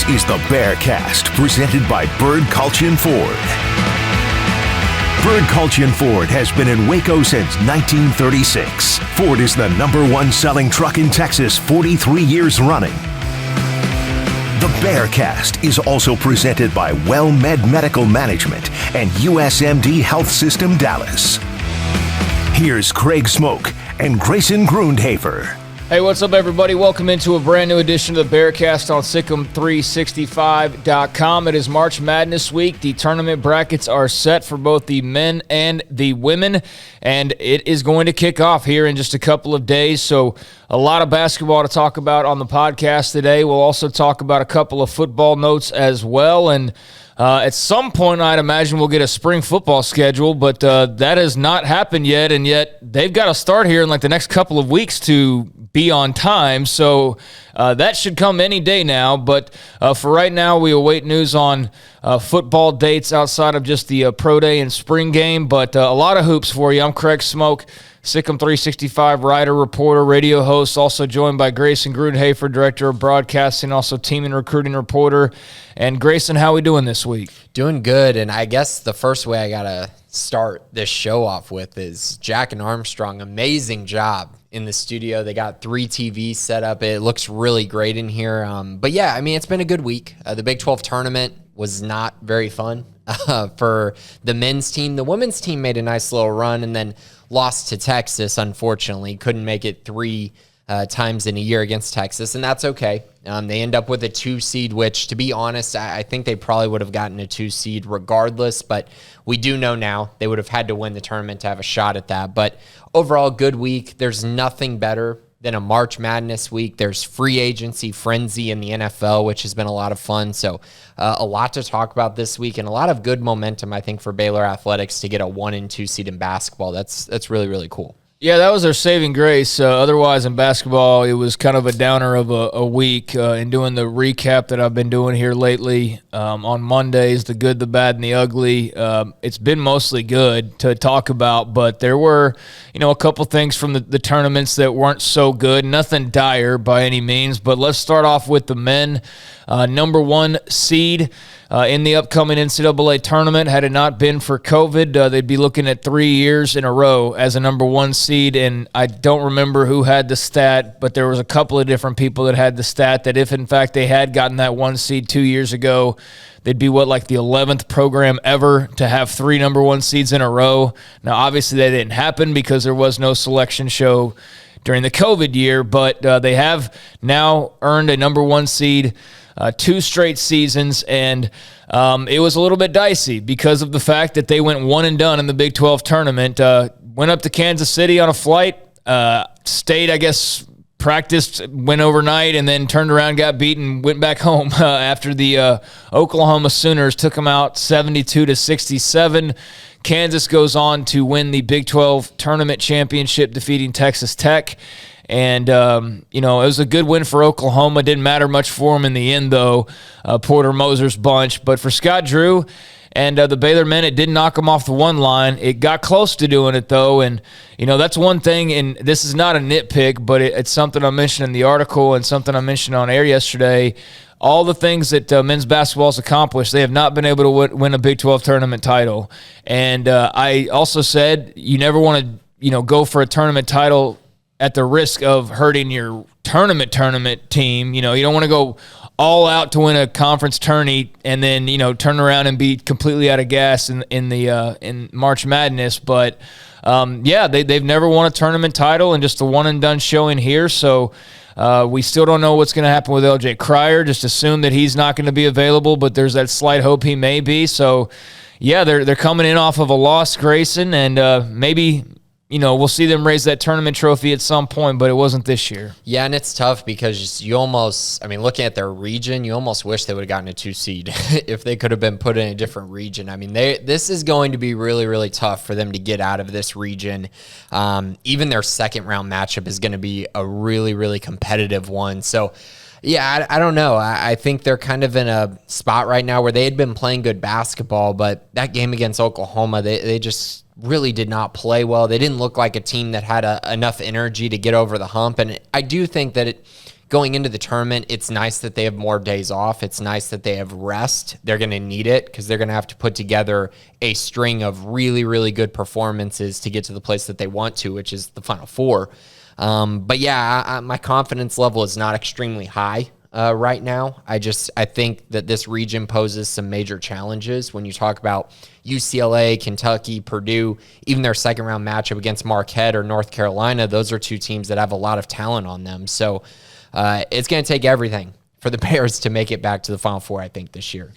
is the Bearcast, presented by Bird Culture Ford. Bird Culture Ford has been in Waco since 1936. Ford is the #1 selling truck in Texas 43 years running. The Bearcast is also presented by WellMed Medical Management and USMD Health System Dallas. Here's Craig Smoke and Grayson Grundhafer. Hey, what's up, everybody? Welcome into a brand new edition of the Bearcast on Sic'Em365.com. It is March Madness week. The tournament brackets are set for both the men and the women, and it is going to kick off here in just a couple of days. So a lot of basketball to talk about on the podcast today. We'll also talk about a couple of football notes as well, and at some point, I'd imagine we'll get a spring football schedule, but that has not happened yet, and yet they've got to start here in like the next couple of weeks to be on time, so that should come any day now. But for right now, we await news on football dates outside of just the pro day and spring game, but a lot of hoops for you. I'm Craig Smoke, Sic'Em365 writer, reporter, radio host, also joined by Grayson Grundhafer, director of broadcasting, also team and recruiting reporter. And Grayson, how we doing this week? Doing good, and I guess the first way I got to start this show off with is Jack and Armstrong. Amazing job in the studio. They got 3 TVs set up. It looks really great in here. But yeah, I mean, it's been a good week. The Big 12 tournament was not very fun for the men's team. The women's team made a nice little run and then lost to Texas, unfortunately. Couldn't make it 3 times in a year against Texas, and that's okay. They end up with a 2 seed, which, to be honest, I think they probably would have gotten a 2 seed regardless, but we do know now they would have had to win the tournament to have a shot at that. But overall, good week. There's nothing better than a March Madness week. There's free agency frenzy in the NFL, which has been a lot of fun. So a lot to talk about this week, and a lot of good momentum, I think, for Baylor athletics to get a 1 and 2 seed in basketball. That's really, really cool. Yeah, that was their saving grace. Otherwise, in basketball, it was kind of a downer of a week. In doing the recap that I've been doing here lately on Mondays, the good, the bad, and the ugly, it's been mostly good to talk about, but there were, a couple things from the tournaments that weren't so good. Nothing dire by any means, but let's start off with the men. #1 seed in the upcoming NCAA tournament. Had it not been for COVID, they'd be looking at 3 years in a row as a #1 seed, and I don't remember who had the stat, but there was a couple of different people that had the stat that if, in fact, they had gotten that 1 seed 2 years ago, they'd be, like the 11th program ever to have 3 #1 seeds in a row. Now, obviously, that didn't happen because there was no selection show during the COVID year, but they have now earned a #1 seed 2 straight seasons, and it was a little bit dicey because of the fact that they went one and done in the Big 12 tournament. Went up to Kansas City on a flight, stayed, I guess, practiced, went overnight, and then turned around, got beaten, went back home after the Oklahoma Sooners took them out 72-67. Kansas goes on to win the Big 12 tournament championship, defeating Texas Tech. And, it was a good win for Oklahoma. Didn't matter much for them in the end, though, Porter Moser's bunch. But for Scott Drew and the Baylor men, it didn't knock them off the 1 line. It got close to doing it, though. And, that's one thing, and this is not a nitpick, but it's something I mentioned in the article and something I mentioned on air yesterday. All the things that men's basketball has accomplished, they have not been able to win a Big 12 tournament title. And I also said you never want to, go for a tournament title at the risk of hurting your tournament team. You don't want to go all out to win a conference tourney and then, turn around and be completely out of gas in March Madness. But, they've never won a tournament title and just a one-and-done showing here. So we still don't know what's going to happen with LJ Cryer. Just assume that he's not going to be available, but there's that slight hope he may be. So, yeah, they're coming in off of a loss, Grayson, and maybe – we'll see them raise that tournament trophy at some point, but it wasn't this year. Yeah, and it's tough because you almost, looking at their region, you almost wish they would have gotten a 2 seed if they could have been put in a different region. This is going to be really, really tough for them to get out of this region. Even their second round matchup is going to be a really, really competitive one. So, yeah, I don't know. I think they're kind of in a spot right now where they had been playing good basketball, but that game against Oklahoma, they just really did not play well. They didn't look like a team that had enough energy to get over the hump, and I do think that going into the tournament, it's nice that they have more days off. It's nice that they have rest. They're going to need it because they're going to have to put together a string of really, really good performances to get to the place that they want to, which is the Final Four. But yeah, my confidence level is not extremely high right now. I think that this region poses some major challenges when you talk about UCLA, Kentucky, Purdue, even their second round matchup against Marquette or North Carolina. Those are two teams that have a lot of talent on them. So it's going to take everything for the Bears to make it back to the Final Four, I think, this year.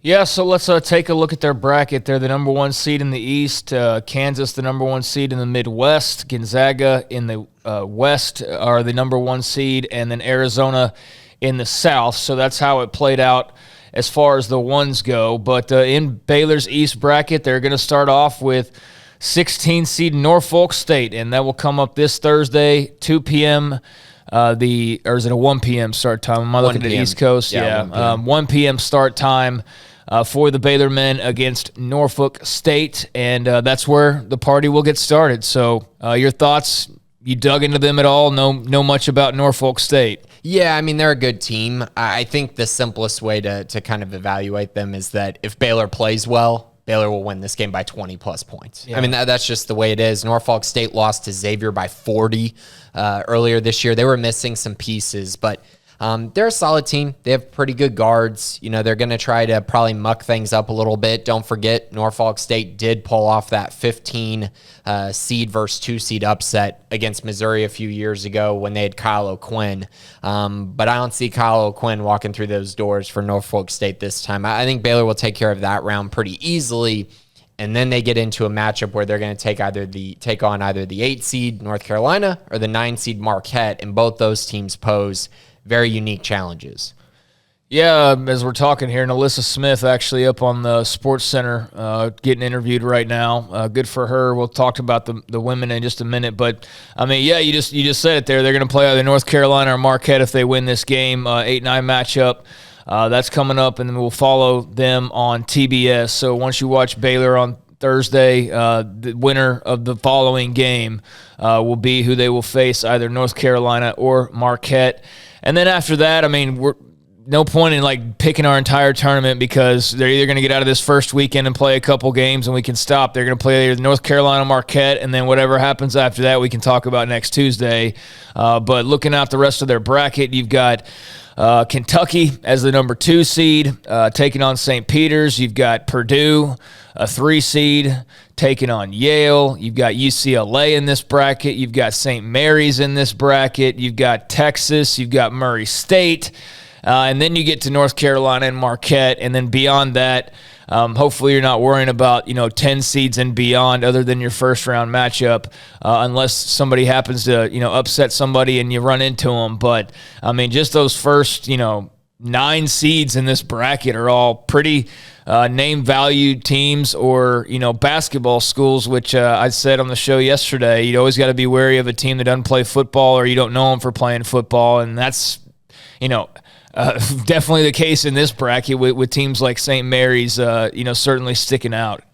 Yeah, so let's take a look at their bracket. They're the number 1 seed in the East. Kansas, the number 1 seed in the Midwest. Gonzaga in the West are the number 1 seed, and then Arizona in the South. So that's how it played out as far as the ones go. But in Baylor's East bracket, they're going to start off with 16 seed Norfolk State, and that will come up this Thursday, 2 p.m., or is it a 1 p.m. start time? Am I looking at the East Coast? Yeah. 1 p.m. start time for the Baylor men against Norfolk State, and that's where the party will get started. So your thoughts, you dug into them at all? Know much about Norfolk State? Yeah, I mean, they're a good team. I think the simplest way to kind of evaluate them is that if Baylor plays well, Baylor will win this game by 20-plus points. Yeah. I mean, that's just the way it is. Norfolk State lost to Xavier by 40 earlier this year. They were missing some pieces, but they're a solid team. They have pretty good guards. You know, they're going to try to probably muck things up a little bit. Don't forget, Norfolk State did pull off that 15 seed versus 2 seed upset against Missouri a few years ago when they had Kyle O'Quinn. But I don't see Kyle O'Quinn walking through those doors for Norfolk State this time. I think Baylor will take care of that round pretty easily. And then they get into a matchup where they're going to take on either the 8 seed North Carolina or the 9 seed Marquette, and both those teams pose very unique challenges. Yeah, as we're talking here, Alyssa Smith actually up on the Sports Center getting interviewed right now. Good for her. We'll talk about the women in just a minute. But, I mean, yeah, you just said it there. They're going to play either North Carolina or Marquette if they win this game, 8-9 matchup. That's coming up, and then we'll follow them on TBS. So once you watch Baylor on Thursday, the winner of the following game will be who they will face, either North Carolina or Marquette. And then after that, I mean, we're no point in like picking our entire tournament because they're either going to get out of this first weekend and play a couple games and we can stop. They're going to play either North Carolina, Marquette, and then whatever happens after that we can talk about next Tuesday. But looking out the rest of their bracket, you've got Kentucky as the number 2 seed taking on St. Peter's. You've got Purdue, a 3 seed, taking on Yale. You've got UCLA in this bracket. You've got St. Mary's in this bracket. You've got Texas. You've got Murray State. And then you get to North Carolina and Marquette. And then beyond that, hopefully you're not worrying about, 10 seeds and beyond other than your first round matchup unless somebody happens to, upset somebody and you run into them. But, I mean, just those first, 9 seeds in this bracket are all pretty name-valued teams or, basketball schools, which I said on the show yesterday, you always got to be wary of a team that doesn't play football or you don't know them for playing football. And that's, definitely the case in this bracket with teams like St. Mary's, certainly sticking out.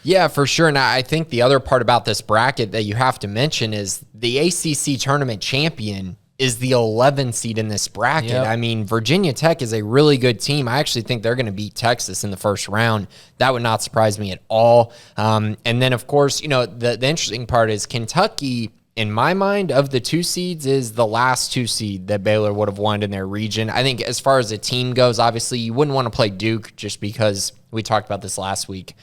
Yeah, for sure. And I think the other part about this bracket that you have to mention is the ACC tournament champion is the 11 seed in this bracket. Yep. I mean, Virginia Tech is a really good team. I actually think they're going to beat Texas in the first round. That would not surprise me at all. And then, of course, the interesting part is Kentucky, in my mind, of the 2 seeds, is the last 2 seed that Baylor would have won in their region. I think as far as a team goes, obviously, you wouldn't want to play Duke just because we talked about this last week.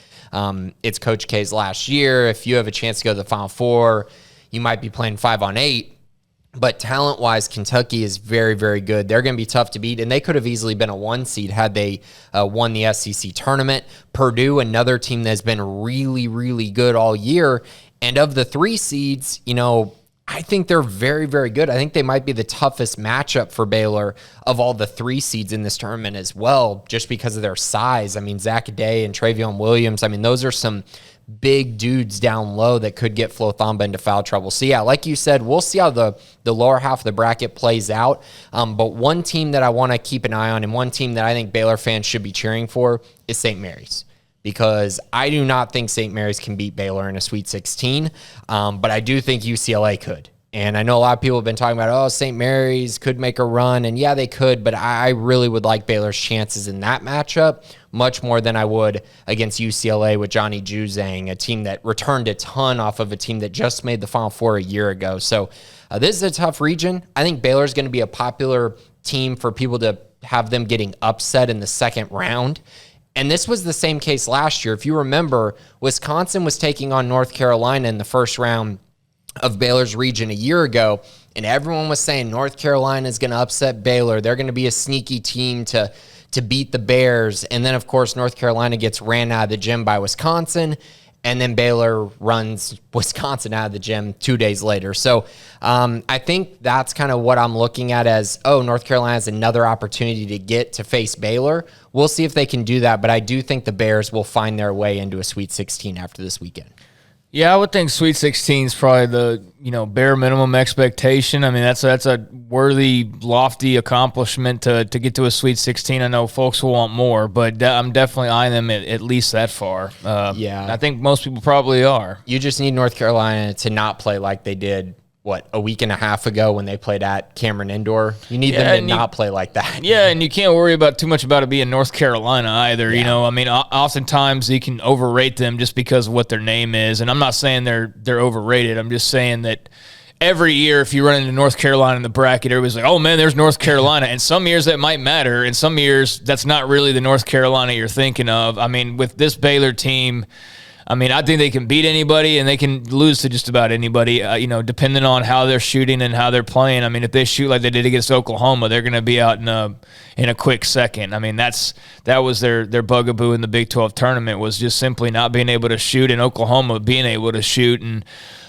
It's Coach K's last year. If you have a chance to go to the Final Four, you might be playing 5-on-8. But talent-wise, Kentucky is very, very good. They're going to be tough to beat, and they could have easily been a 1 seed had they won the SEC tournament. Purdue, another team that's been really, really good all year. And of the 3 seeds, I think they're very, very good. I think they might be the toughest matchup for Baylor of all the 3 seeds in this tournament as well, just because of their size. I mean, Zach Day and Treyon Williams, those are some big dudes down low that could get Flo Thamba into foul trouble. So, yeah, like you said, we'll see how the lower half of the bracket plays out. But one team that I want to keep an eye on and one team that I think Baylor fans should be cheering for is St. Mary's, because I do not think St. Mary's can beat Baylor in a Sweet 16, but I do think UCLA could. And I know a lot of people have been talking about, oh, St. Mary's could make a run. And yeah, they could, but I really would like Baylor's chances in that matchup much more than I would against UCLA with Johnny Juzang, a team that returned a ton off of a team that just made the Final Four a year ago. So this is a tough region. I think Baylor's going to be a popular team for people to have them getting upset in the second round. And this was the same case last year. If you remember, Wisconsin was taking on North Carolina in the first round of Baylor's region a year ago, and everyone was saying North Carolina is going to upset Baylor. They're going to be a sneaky team to beat the Bears. And then, of course, North Carolina gets ran out of the gym by Wisconsin, and then Baylor runs Wisconsin out of the gym 2 days later. So I think that's kind of what I'm looking at as, North Carolina has another opportunity to get to face Baylor. We'll see if they can do that, but I do think the Bears will find their way into a Sweet 16 after this weekend. Yeah, I would think Sweet 16 is probably the bare minimum expectation. I mean, that's a worthy, lofty accomplishment to get to a Sweet 16. I know folks will want more, but I'm definitely eyeing them at least that far. I think most people probably are. You just need North Carolina to not play like they did, a week and a half ago when they played at Cameron Indoor. You need them to not play like that. Yeah, and you can't worry about too much about it being North Carolina either. Yeah. I mean, oftentimes you can overrate them just because of what their name is. And I'm not saying they're overrated. I'm just saying that every year if you run into North Carolina in the bracket, everybody's like, oh, man, there's North Carolina. And some years that might matter, and some years that's not really the North Carolina you're thinking of. I mean, with this Baylor team, I think they can beat anybody and they can lose to just about anybody, depending on how they're shooting and how they're playing. I mean, if they shoot like they did against Oklahoma, they're going to be out in a quick second. I mean, that was their bugaboo in the Big 12 tournament, was just simply not being able to shoot, and Oklahoma being able to shoot. And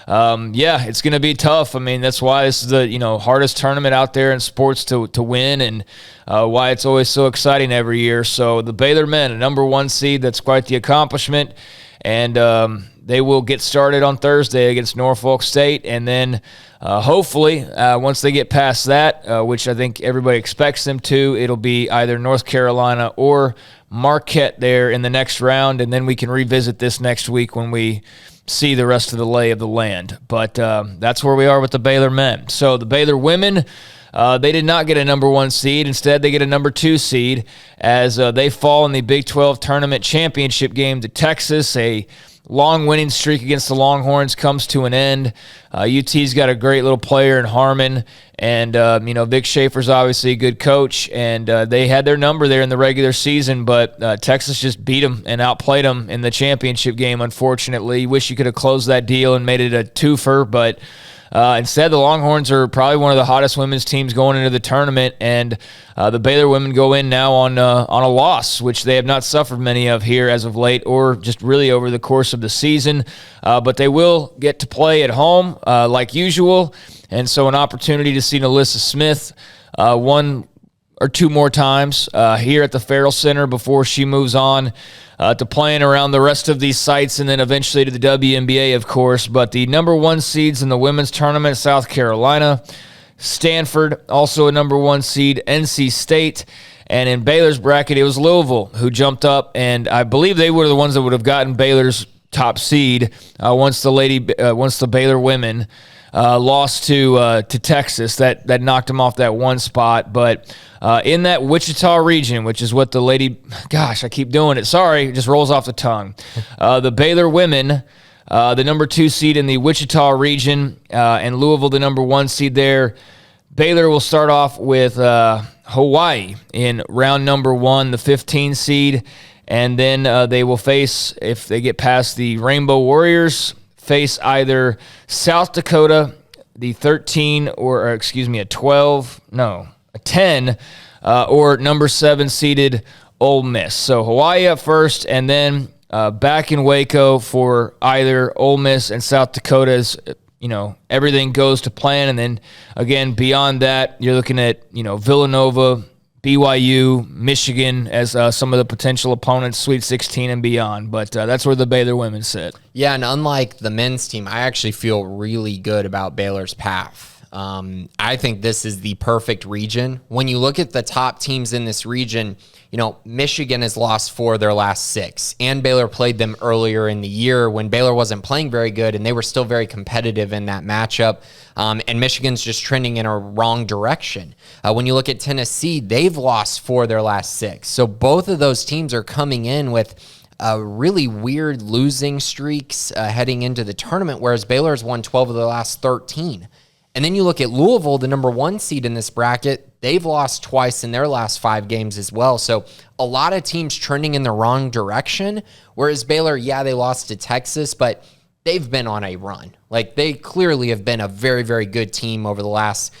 it's going to be tough. I mean, that's why this is the hardest tournament out there in sports to win, and why it's always so exciting every year. So the Baylor men, a number 1 seed, that's quite the accomplishment. And they will get started on Thursday against Norfolk State. And then hopefully, once they get past that, which I think everybody expects them to, it'll be either North Carolina or Marquette there in the next round. And then we can revisit this next week when we see the rest of the lay of the land. But that's where we are with the Baylor men. So the Baylor women, they did not get a number 1 seed. Instead, they get a number 2 seed as they fall in the Big 12 tournament championship game to Texas. A long winning streak against the Longhorns comes to an end. UT's got a great little player in Harmon, and Vic Schaefer's obviously a good coach, and they had their number there in the regular season, but Texas just beat them and outplayed them in the championship game, unfortunately. Wish you could have closed that deal and made it a twofer, but instead, the Longhorns are probably one of the hottest women's teams going into the tournament, and the Baylor women go in now on a loss, which they have not suffered many of here as of late, or just really over the course of the season. But they will get to play at home like usual, and so an opportunity to see Nalissa Smith 1 or 2 more times here at the Farrell Center before she moves on to playing around the rest of these sites, and then eventually to the WNBA, of course. But the number 1 seeds in the women's tournament, South Carolina, Stanford, also a number 1 seed, NC State, and in Baylor's bracket, it was Louisville who jumped up, and I believe they were the ones that would have gotten Baylor's top seed once the Baylor women lost to Texas. That knocked them off that 1 spot, but in that Wichita region, which is what I keep doing it. Sorry, it just rolls off the tongue. The Baylor women, the number 2 seed in the Wichita region, and Louisville, the number 1 seed there. Baylor will start off with Hawaii in round number 1, the 15 seed, and then they will face, if they get past the Rainbow Warriors, face either South Dakota, the 13, or excuse me, a 10, or number 7 seeded Ole Miss. So Hawaii up first, and then back in Waco for either Ole Miss and South Dakota's. Everything goes to plan, and then again beyond that, you're looking at Villanova, BYU, Michigan as some of the potential opponents, Sweet 16 and beyond. But that's where the Baylor women sit. Yeah, and unlike the men's team, I actually feel really good about Baylor's path. I think this is the perfect region. When you look at the top teams in this region, Michigan has lost 4 of their last 6, and Baylor played them earlier in the year when Baylor wasn't playing very good, and they were still very competitive in that matchup. And Michigan's just trending in a wrong direction. When you look at Tennessee, they've lost 4 of their last 6. So both of those teams are coming in with really weird losing streaks heading into the tournament, whereas Baylor's won 12 of the last 13. And then you look at Louisville, the number 1 seed in this bracket. They've lost twice in their last 5 games as well. So a lot of teams trending in the wrong direction, whereas Baylor, they lost to Texas, but they've been on a run. Like, they clearly have been a very, very good team over the last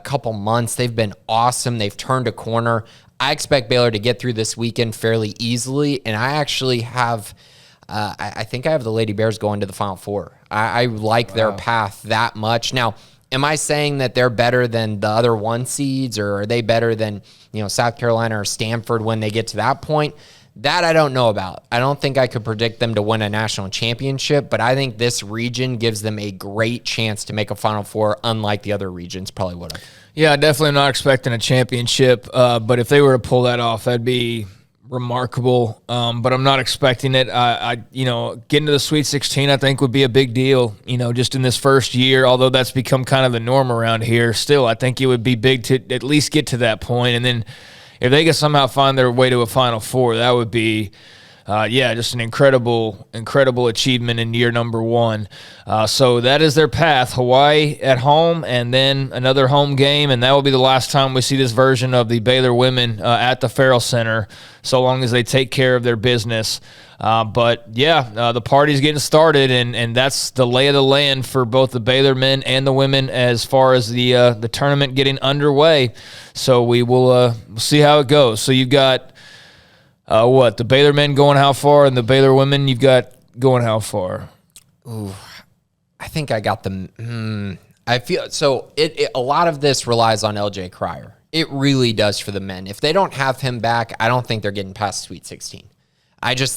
couple months. They've been awesome. They've turned a corner. I expect Baylor to get through this weekend fairly easily, and I actually have I think I have the Lady Bears going to the Final Four. I like their path that much. Now, am I saying that they're better than the other 1 seeds, or are they better than South Carolina or Stanford when they get to that point? That I don't know about. I don't think I could predict them to win a national championship, but I think this region gives them a great chance to make a Final Four, unlike the other regions probably would have. Yeah, definitely not expecting a championship, but if they were to pull that off, that'd be remarkable. But I'm not expecting it. Getting to the Sweet 16, I think, would be a big deal, just in this first year, although that's become kind of the norm around here. Still, I think it would be big to at least get to that point. And then if they could somehow find their way to a Final Four, that would be, just an incredible achievement in year number 1. So that is their path. Hawaii at home, and then another home game, and that will be the last time we see this version of the Baylor Women at the Farrell Center, so long as they take care of their business. The party's getting started, and that's the lay of the land for both the Baylor men and the women as far as the tournament getting underway. So we will see how it goes. So you've got the Baylor men going how far, and the Baylor women you've got going how far? Ooh, I think I got them. I feel so. A lot of this relies on LJ Cryer. It really does for the men. If they don't have him back, I don't think they're getting past Sweet 16.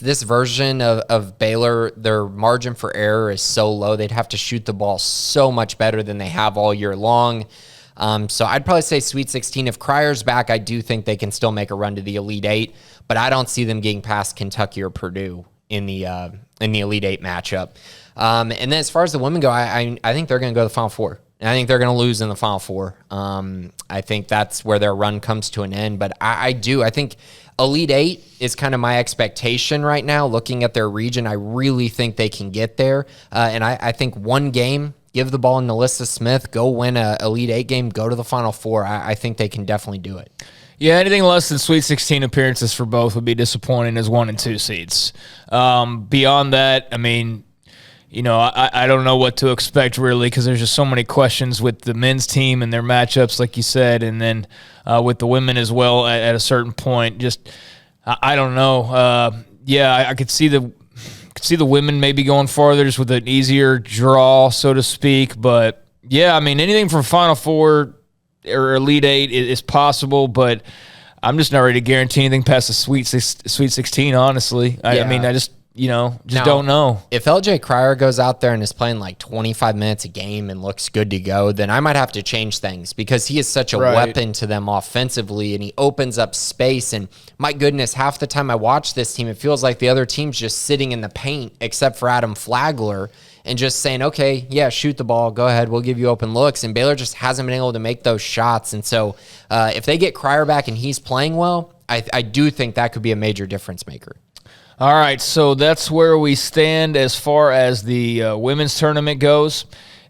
This version of Baylor, their margin for error is so low. They'd have to shoot the ball so much better than they have all year long. So I'd probably say Sweet 16. If Cryer's back, I do think they can still make a run to the Elite 8, but I don't see them getting past Kentucky or Purdue in the Elite 8 matchup. And then as far as the women go, I think they're going to go to the Final Four. And I think they're going to lose in the Final Four. I think that's where their run comes to an end. But I think Elite 8 is kind of my expectation right now. Looking at their region, I really think they can get there. And I think one game, give the ball to Nalissa Smith, go win a Elite 8 game, go to the Final Four. I think they can definitely do it. Yeah, anything less than Sweet 16 appearances for both would be disappointing as 1 and 2 seeds. Beyond that, I don't know what to expect really, because there's just so many questions with the men's team and their matchups, like you said, and then with the women as well at a certain point. Just I don't know. I could see the women maybe going farther just with an easier draw, so to speak. But anything from Final Four or Elite 8 is possible, but I'm just not ready to guarantee anything past the Sweet 16. Honestly, I just don't know. If LJ Cryer goes out there and is playing like 25 minutes a game and looks good to go, then I might have to change things, because he is such a weapon to them offensively, and he opens up space. And my goodness, half the time I watch this team, it feels like the other team's just sitting in the paint except for Adam Flagler and just saying, okay, yeah, shoot the ball, go ahead, we'll give you open looks. And Baylor just hasn't been able to make those shots. And so if they get Cryer back and he's playing well, I do think that could be a major difference maker. All right, so that's where we stand as far as the women's tournament goes,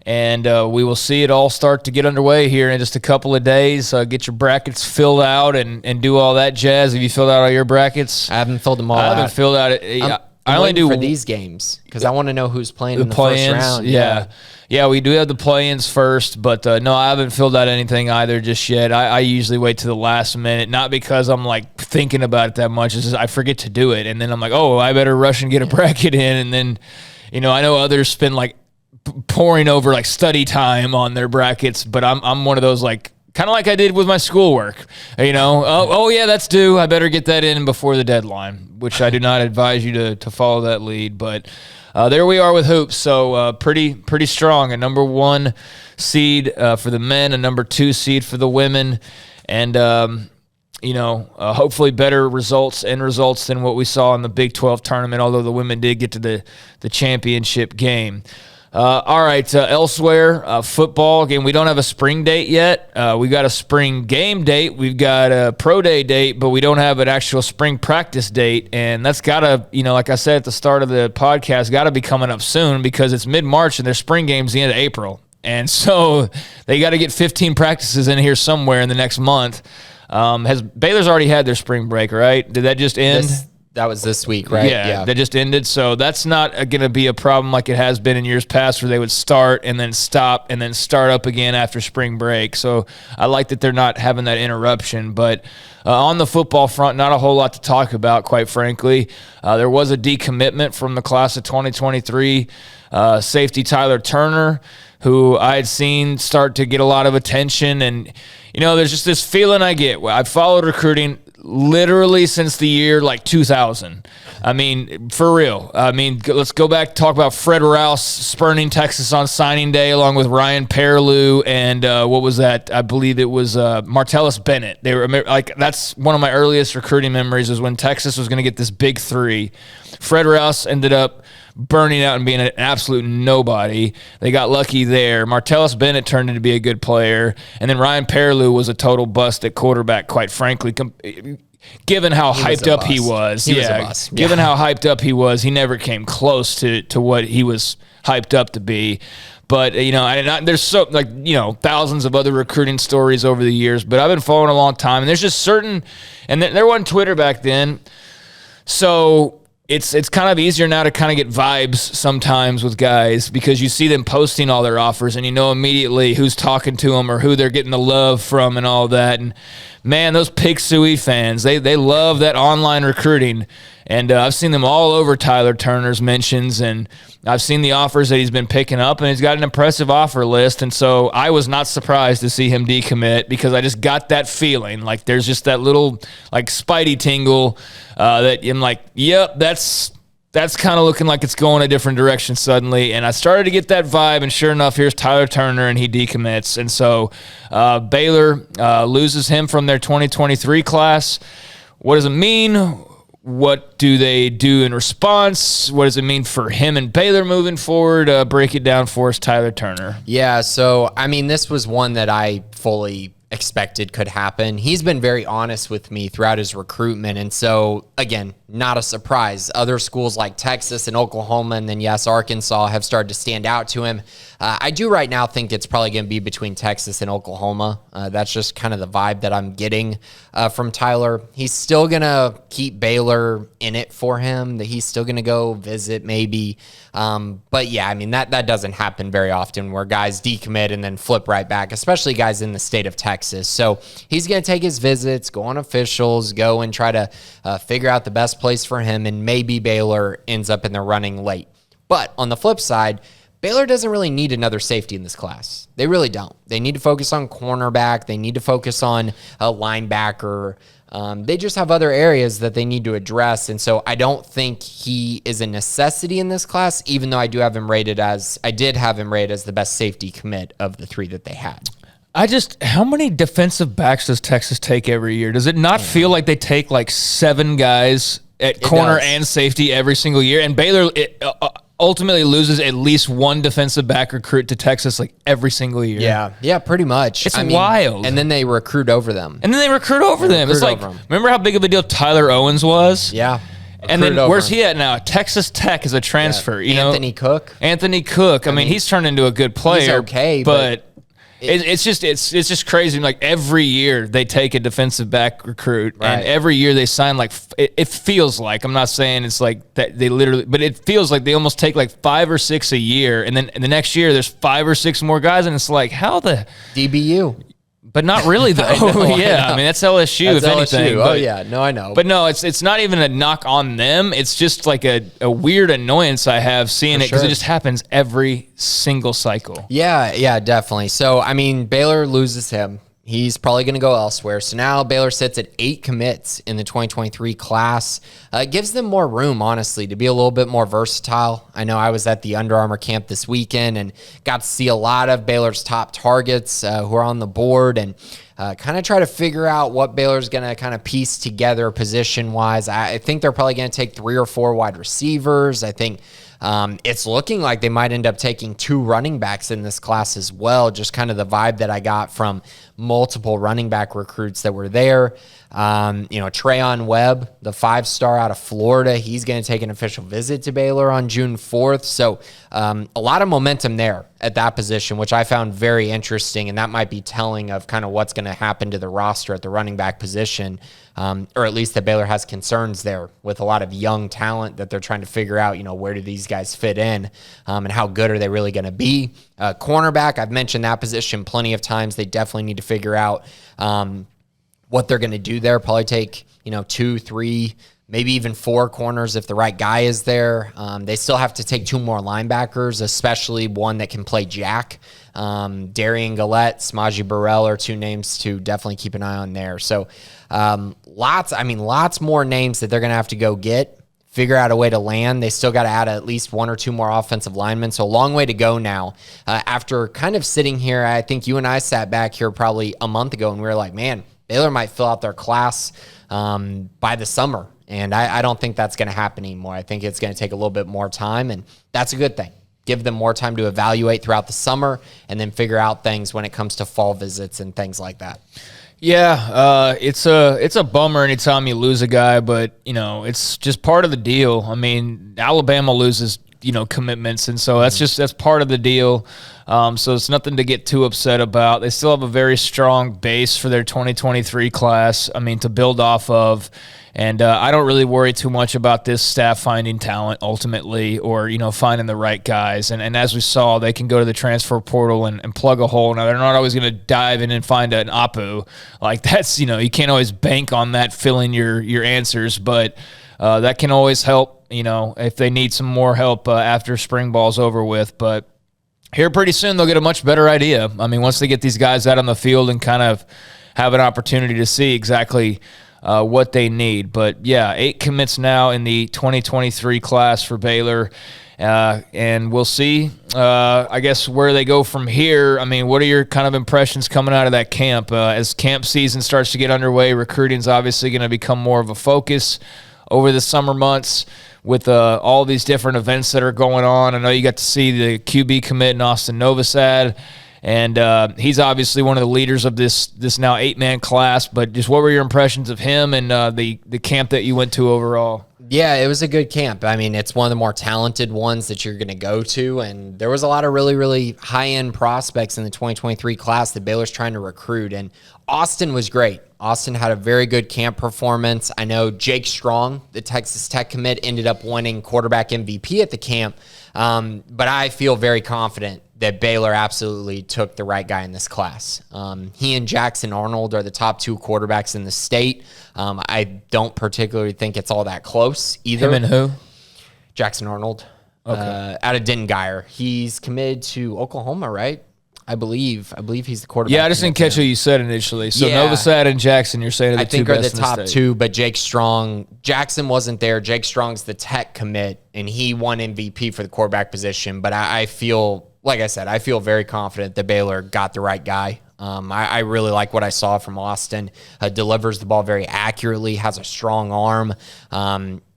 and we will see it all start to get underway here in just a couple of days. Get your brackets filled out and do all that jazz. Have you filled out all your brackets? I haven't filled them all out. I haven't filled out it. I only do for these games because I want to know who's playing in the first round. Yeah, we do have the play-ins first, but no, I haven't filled out anything either just yet. I usually wait to the last minute, not because I'm like thinking about it that much. It's just I forget to do it, and then I'm like, oh, I better rush and get a bracket in, and then I know others spend like pouring over like study time on their brackets, but I'm one of those like Kind of like I did with my schoolwork, oh yeah, that's due. I better get that in before the deadline, which I do not advise you to follow that lead. But there we are with hoops. So pretty strong. A number 1 seed for the men, a number 2 seed for the women, and hopefully better end results than what we saw in the Big 12 tournament. Although the women did get to the championship game. All right, elsewhere, football. Again, we don't have a spring date yet. We got a spring game date. We've got a pro day date, but we don't have an actual spring practice date. And that's got to, like I said at the start of the podcast, got to be coming up soon because it's mid-March and their spring game's the end of April. And so they got to get 15 practices in here somewhere in the next month. Baylor's already had their spring break, right? Did that just end? That was this week, right? Yeah, that just ended. So that's not going to be a problem like it has been in years past where they would start and then stop and then start up again after spring break. So I like that they're not having that interruption. But on the football front, not a whole lot to talk about, quite frankly. There was a decommitment from the class of 2023. Safety Tyler Turner, who I had seen start to get a lot of attention. And, there's just this feeling I get. I've followed recruiting literally since the year 2000. I mean, for real. I mean, let's go back, talk about Fred Rouse spurning Texas on signing day along with Ryan Pearlou and what was that? I believe it was Martellus Bennett. They were that's one of my earliest recruiting memories was when Texas was going to get this big 3. Fred Rouse ended up burning out and being an absolute nobody. They got lucky there. Martellus Bennett turned into be a good player. And then Ryan Pearlou was a total bust at quarterback, quite frankly, given how hyped up he was. He was a bust. Given how hyped up he was, he never came close to what he was hyped up to be. But, there's thousands of other recruiting stories over the years, but I've been following a long time. And there's just certain, and there wasn't Twitter back then. So it's kind of easier now to kind of get vibes sometimes with guys because you see them posting all their offers and you know immediately who's talking to them or who they're getting the love from and all that. And man, those Pig Suey fans, they love that online recruiting. And I've seen them all over Tyler Turner's mentions, and I've seen the offers that he's been picking up, and he's got an impressive offer list. And so I was not surprised to see him decommit because I just got that feeling. Like there's just that little spidey tingle that I'm like, yep, that's kind of looking like it's going a different direction suddenly. And I started to get that vibe, and sure enough, here's Tyler Turner, and he decommits. And so Baylor loses him from their 2023 class. What does it mean? What do they do in response? What does it mean for him and Baylor moving forward? Break it down for us, Tyler Turner. Yeah, so, this was one that I fully expected could happen. He's been very honest with me throughout his recruitment. And so, again, not a surprise. Other schools like Texas and Oklahoma and then, yes, Arkansas have started to stand out to him. I do right now think it's probably going to be between Texas and Oklahoma. That's just kind of the vibe that I'm getting from Tyler. He's still going to keep Baylor in it for him, that he's still going to go visit maybe. But yeah, that doesn't happen very often where guys decommit and then flip right back, especially guys in the state of Texas. So he's going to take his visits, go on officials, go and try to figure out the best place for him, and maybe Baylor ends up in the running late. But on the flip side, Baylor doesn't really need another safety in this class. They really don't. They need to focus on cornerback. They need to focus on a linebacker. They just have other areas that they need to address. And so I don't think he is a necessity in this class, even though I did have him rated as the best safety commit of the 3 that they had. How many defensive backs does Texas take every year? Does it not feel like they take 7 guys at corner and safety every single year? And Baylor ultimately loses at least 1 defensive back recruit to Texas every single year. Yeah, pretty much. It's wild. And then they recruit over them. It's remember how big of a deal Tyler Owens was? Yeah. And then where's he at now? Texas Tech is a transfer. Yeah. Anthony Cook. He's turned into a good player. He's okay, but it's just crazy. Every year they take a defensive back recruit, right, and every year they sign it feels like, I'm not saying it's like that they literally, but it feels like they almost take 5 or 6 a year, and then the next year there's 5 or 6 more guys, and it's how the DBU. But not really, though. I know. That's LSU, if anything. Oh, yeah. No, I know. But no, it's not even a knock on them. It's just a weird annoyance I have seeing it because it just happens every single cycle. Yeah, definitely. So, Baylor loses him. He's probably going to go elsewhere. So now Baylor sits at 8 commits in the 2023 class. It gives them more room, honestly, to be a little bit more versatile. I know I was at the Under Armour camp this weekend and got to see a lot of Baylor's top targets who are on the board, and kind of try to figure out what Baylor's going to kind of piece together position-wise. I think they're probably going to take 3 or 4 wide receivers. I think it's looking like they might end up taking 2 running backs in this class as well, just kind of the vibe that I got from multiple running back recruits that were there. Treyon Webb, the 5-star out of Florida, he's going to take an official visit to Baylor on June 4th. So a lot of momentum there at that position, which I found very interesting, and that might be telling of kind of what's going to happen to the roster at the running back position, or at least that Baylor has concerns there with a lot of young talent that they're trying to figure out, where do these guys fit in, and how good are they really going to be. Cornerback, I've mentioned that position plenty of times. They definitely need to figure out what they're going to do there. Probably take, 2, 3, maybe even 4 corners if the right guy is there. They still have to take 2 more linebackers, especially one that can play jack. Darian Gillette, Smaji Burrell are 2 names to definitely keep an eye on there. So lots more names that they're going to have to go get, figure out a way to land. They still got to add at least 1 or 2 more offensive linemen. So a long way to go now. After kind of sitting here, I think you and I sat back here probably a month ago and we were like, man, Baylor might fill out their class by the summer. And I don't think that's going to happen anymore. I think it's going to take a little bit more time, and that's a good thing. Give them more time to evaluate throughout the summer and then figure out things when it comes to fall visits and things like that. Yeah, it's a bummer anytime you lose a guy, but, it's just part of the deal. I mean, Alabama loses, commitments, and so that's part of the deal. So it's nothing to get too upset about. They still have a very strong base for their 2023 class, to build off of. And I don't really worry too much about this staff finding talent ultimately, or, finding the right guys. And as we saw, they can go to the transfer portal and plug a hole. Now, they're not always going to dive in and find an Apu. Like, that's, you can't always bank on that filling your answers, but that can always help, if they need some more help after spring ball's over with. But here pretty soon they'll get a much better idea. Once they get these guys out on the field and kind of have an opportunity to see exactly what they need. But, yeah, 8 commits now in the 2023 class for Baylor. And we'll see, I guess, where they go from here. What are your kind of impressions coming out of that camp? As camp season starts to get underway, recruiting's obviously going to become more of a focus over the summer months with all these different events that are going on. I know you got to see the QB commit in Austin Novasad, and he's obviously one of the leaders of this now 8-man class. But just what were your impressions of him and the camp that you went to overall? Yeah, it was a good camp. It's one of the more talented ones that you're going to go to, and there was a lot of really, really high-end prospects in the 2023 class that Baylor's trying to recruit, and Austin was great. Austin had a very good camp performance. I know Jake Strong, the Texas Tech commit, ended up winning quarterback MVP at the camp, but I feel very confident that Baylor absolutely took the right guy in this class. He and Jackson Arnold are the top 2 quarterbacks in the state. I don't particularly think it's all that close either. Him and who? Jackson Arnold, out of Denton Guyer. He's committed to Oklahoma, right? I believe he's the quarterback. Yeah, I just didn't catch who you said initially. So yeah. Novasad and Jackson, you're saying are the two best in the state. I think are the top 2, but Jake Strong, Jackson wasn't there. Jake Strong's the Tech commit, and he won MVP for the quarterback position. But I feel, like I said, I feel very confident that Baylor got the right guy. I really like what I saw from Austin. Delivers the ball very accurately, has a strong arm.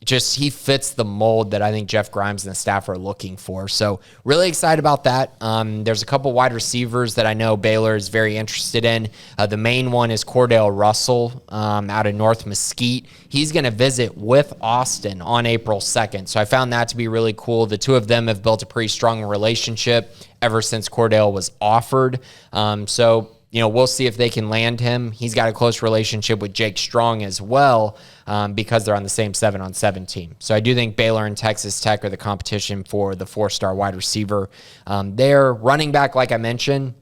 He fits the mold that I think Jeff Grimes and the staff are looking for. So really excited about that. There's a couple wide receivers that I know Baylor is very interested in. The main one is Cordell Russell out of North Mesquite. He's going to visit with Austin on April 2nd. So I found that to be really cool. The two of them have built a pretty strong relationship ever since Cordell was offered. We'll see if they can land him. He's got a close relationship with Jake Strong as well, because they're on the same 7-on-7 team. So I do think Baylor and Texas Tech are the competition for the 4-star wide receiver. Their running back, like I mentioned,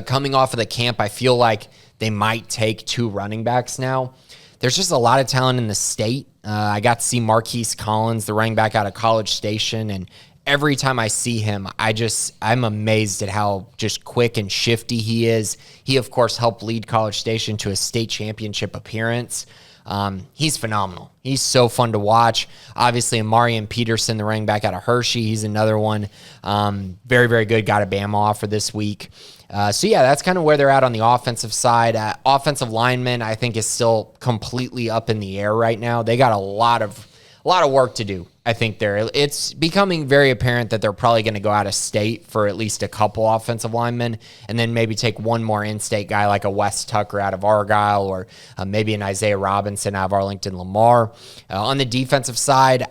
coming off of the camp, I feel like they might take 2 running backs now. There's just a lot of talent in the state. I got to see Marquise Collins, the running back out of College Station, and every time I see him, I'm amazed at how just quick and shifty he is. He, of course, helped lead College Station to a state championship appearance. He's phenomenal. He's so fun to watch. Obviously, Marion Peterson, the running back out of Hershey, he's another one. Very, very good. Got a Bama offer this week. So yeah, that's kind of where they're at on the offensive side. Offensive linemen, I think, is still completely up in the air right now. They got a lot of work to do. I think it's becoming very apparent that they're probably going to go out of state for at least a couple offensive linemen, and then maybe take one more in-state guy like a Wes Tucker out of Argyle, or maybe an Isaiah Robinson out of Arlington Lamar. On the defensive side,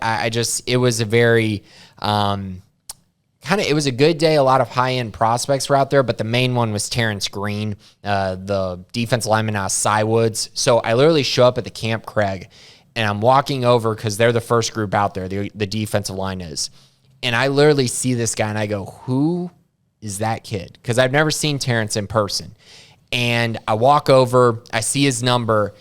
it was a very it was a good day. A lot of high-end prospects were out there, but the main one was Terrence Green, the defensive lineman out of Cywoods. So I literally show up at the camp, Craig, and I'm walking over because they're the first group out there, the defensive line is. And I literally see this guy, and I go, who is that kid? Because I've never seen Terrence in person. And I walk over, I see his number,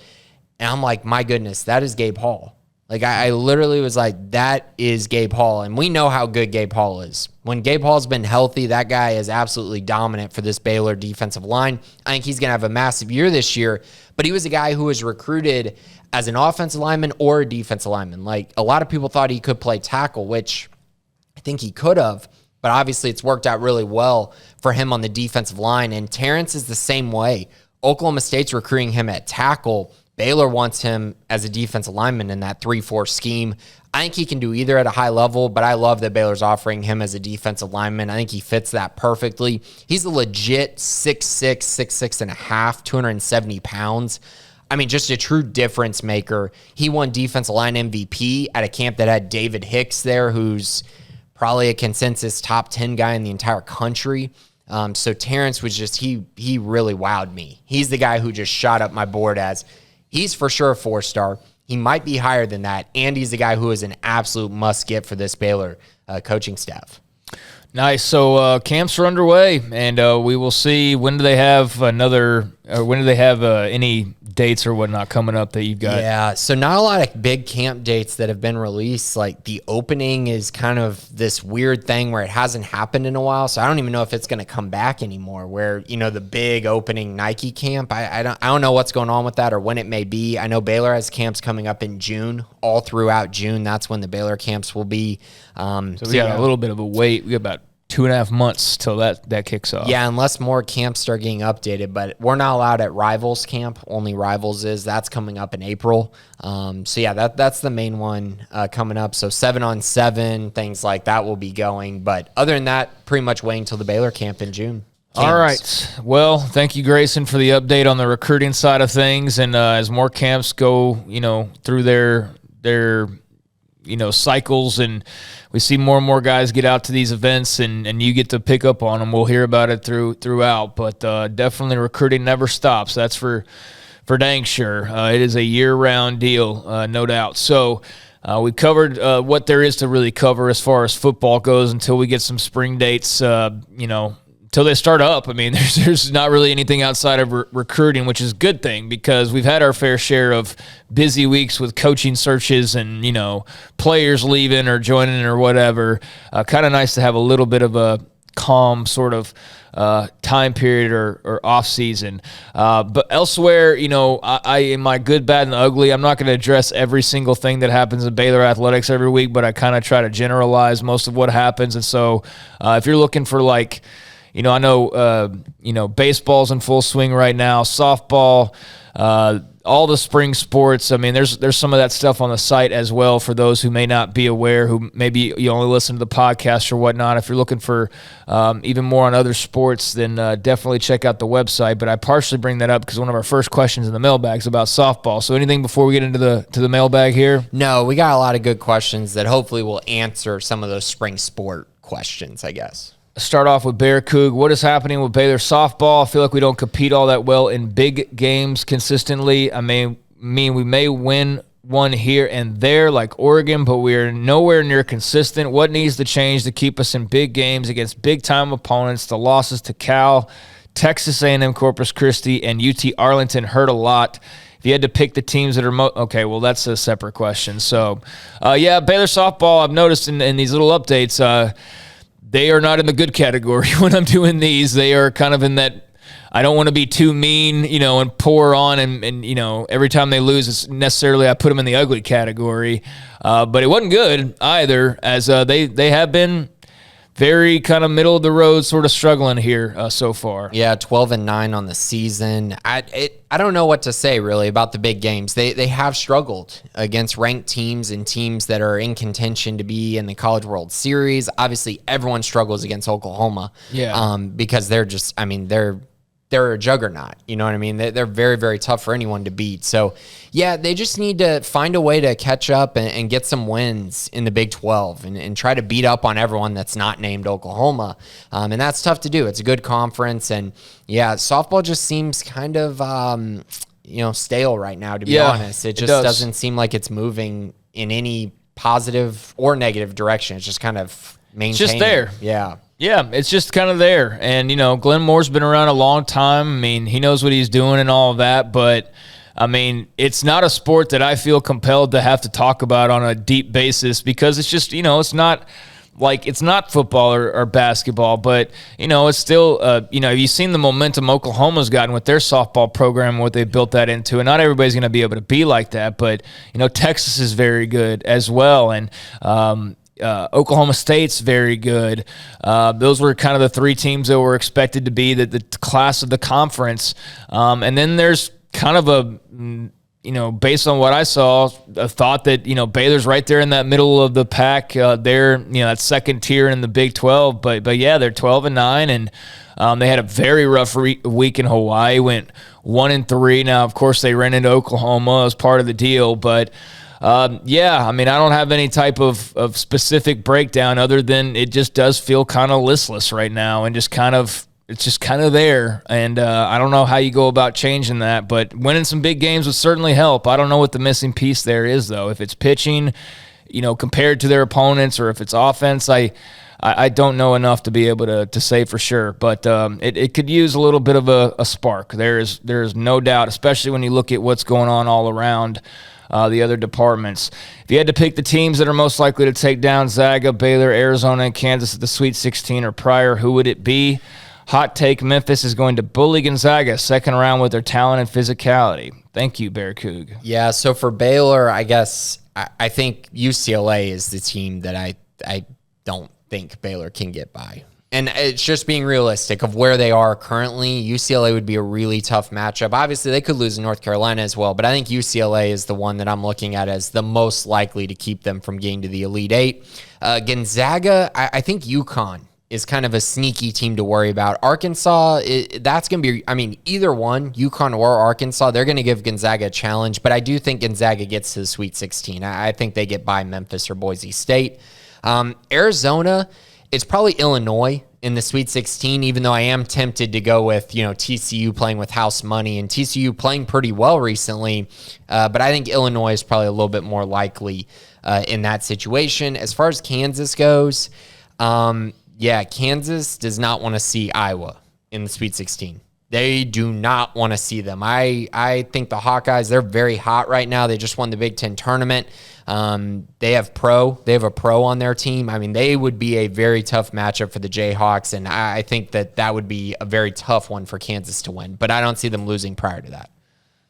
and I'm like, my goodness, that is Gabe Hall. Like, I literally was like, that is Gabe Hall. And we know how good Gabe Hall is. When Gabe Hall's been healthy, that guy is absolutely dominant for this Baylor defensive line. I think he's going to have a massive year this year. But he was a guy who was recruited as an offensive lineman or a defensive lineman. Like, a lot of people thought he could play tackle, which I think he could have. But obviously, it's worked out really well for him on the defensive line. And Terrence is the same way. Oklahoma State's recruiting him at tackle. Baylor wants him as a defensive lineman in that 3-4 scheme. I think he can do either at a high level, but I love that Baylor's offering him as a defensive lineman. I think he fits that perfectly. He's a legit 6'6", 6'6.5", 270 pounds. I mean, just a true difference maker. He won defensive line MVP at a camp that had David Hicks there, who's probably a consensus top 10 guy in the entire country. So Terrence was just, he really wowed me. He's the guy who just shot up my board as he's for sure a 4-star. He might be higher than that, and he's the guy who is an absolute must-get for this Baylor coaching staff. Nice. So camps are underway, and we will see when do they have any dates or whatnot coming up that you've got? Yeah, so not a lot of big camp dates that have been released. Like, the opening is kind of this weird thing where it hasn't happened in a while, so I don't even know if it's going to come back anymore, where, the big opening Nike camp, I don't know what's going on with that or when it may be. I know Baylor has camps coming up in June, all throughout June. That's when the Baylor camps will be. So we got a little bit of a wait. We got about 2.5 months till that kicks off. Yeah, unless more camps start getting updated. But we're not allowed at Rivals camp. Only Rivals is. That's coming up in April. So yeah, that's the main one coming up. So 7-on-7, things like that will be going. But other than that, pretty much waiting till the Baylor camp in June. Camps. All right. Well, thank you, Grayson, for the update on the recruiting side of things. And as more camps go, through their cycles, and we see more and more guys get out to these events, and you get to pick up on them. We'll hear about it throughout, but definitely recruiting never stops. That's for dang sure. It is a year-round deal, no doubt. So we covered what there is to really cover as far as football goes until we get some spring dates, till they start up. I mean, there's not really anything outside of recruiting, which is a good thing because we've had our fair share of busy weeks with coaching searches and, players leaving or joining or whatever. Kind of nice to have a little bit of a calm sort of time period or off season. But elsewhere, I in my good, bad, and ugly, I'm not going to address every single thing that happens in Baylor athletics every week, but I kind of try to generalize most of what happens. And so if you're looking for I know, baseball's in full swing right now, softball, all the spring sports. I mean, there's some of that stuff on the site as well for those who may not be aware, who maybe you only listen to the podcast or whatnot. If you're looking for even more on other sports, then definitely check out the website. But I partially bring that up because one of our first questions in the mailbag is about softball. So anything before we get into the mailbag here? No, we got a lot of good questions that hopefully will answer some of those spring sport questions, I guess. Start off with Bear Coug. What is happening with Baylor softball? I feel like we don't compete all that well in big games consistently. I mean, we may win one here and there like Oregon, but we're nowhere near consistent. What needs to change to keep us in big games against big-time opponents? The losses to Cal, Texas A&M Corpus Christi, and UT Arlington hurt a lot. if you had to pick the teams that are okay, well, that's a separate question. So, yeah, Baylor softball, I've noticed in these little updates, they are not in the good category when I'm doing these. They are kind of in that, I don't want to be too mean, and pour on and every time they lose, it's necessarily I put them in the ugly category. But it wasn't good either, as they have been very kind of middle of the road, sort of struggling here so far. Yeah, 12-9 on the season. I don't know what to say really about the big games. They have struggled against ranked teams and teams that are in contention to be in the College World Series. Obviously, everyone struggles against Oklahoma. Yeah. Because they're just, they're a juggernaut. You know what I mean? They're very, very tough for anyone to beat. So, yeah, they just need to find a way to catch up and get some wins in the Big 12 and try to beat up on everyone that's not named Oklahoma. And that's tough to do. It's a good conference. And, yeah, softball just seems kind of, stale right now, to be honest. It just doesn't seem like it's moving in any positive or negative direction. It's just kind of maintaining. It's just there. Yeah. Yeah, it's just kind of there. And, Glenn Moore's been around a long time. He knows what he's doing and all of that. But, it's not a sport that I feel compelled to have to talk about on a deep basis because it's just, it's not like it's not football or basketball. But, it's still, have you seen the momentum Oklahoma's gotten with their softball program and what they built that into? And not everybody's going to be able to be like that. But, Texas is very good as well. And, Oklahoma State's very good. Those were kind of the three teams that were expected to be the class of the conference. And then there's kind of a, based on what I saw, a thought that, Baylor's right there in that middle of the pack. They're, that second tier in the Big 12. But yeah, they're 12-9, and they had a very rough week in Hawaii, went 1-3. Now, of course, they ran into Oklahoma as part of the deal, but I don't have any type of specific breakdown other than it just does feel kind of listless right now and it's just kind of there. And I don't know how you go about changing that, but winning some big games would certainly help. I don't know what the missing piece there is, though. If it's pitching, compared to their opponents, or if it's offense, I don't know enough to be able to say for sure, but it could use a little bit of a spark. There's no doubt, especially when you look at what's going on all around the other departments. If you had to pick the teams that are most likely to take down Zaga, Baylor, Arizona, and Kansas at the Sweet 16 or prior, who would it be? Hot take, Memphis is going to bully Gonzaga second round with their talent and physicality. Thank you, Bear Coug. Yeah, so for Baylor, I guess I think UCLA is the team that I don't think Baylor can get by. And it's just being realistic of where they are currently. UCLA would be a really tough matchup. Obviously, they could lose in North Carolina as well, but I think UCLA is the one that I'm looking at as the most likely to keep them from getting to the Elite Eight. Gonzaga, I think UConn is kind of a sneaky team to worry about. Arkansas, that's going to be, either one, UConn or Arkansas, they're going to give Gonzaga a challenge, but I do think Gonzaga gets to the Sweet 16. I think they get by Memphis or Boise State. Arizona, it's probably Illinois in the Sweet 16, even though I am tempted to go with, TCU playing with house money and TCU playing pretty well recently. But I think Illinois is probably a little bit more likely in that situation. As far as Kansas goes, Kansas does not want to see Iowa in the Sweet 16. They do not want to see them. I think the Hawkeyes, they're very hot right now. They just won the Big Ten tournament. They have a pro on their team. They would be a very tough matchup for the Jayhawks, and I think that would be a very tough one for Kansas to win, but I don't see them losing prior to that.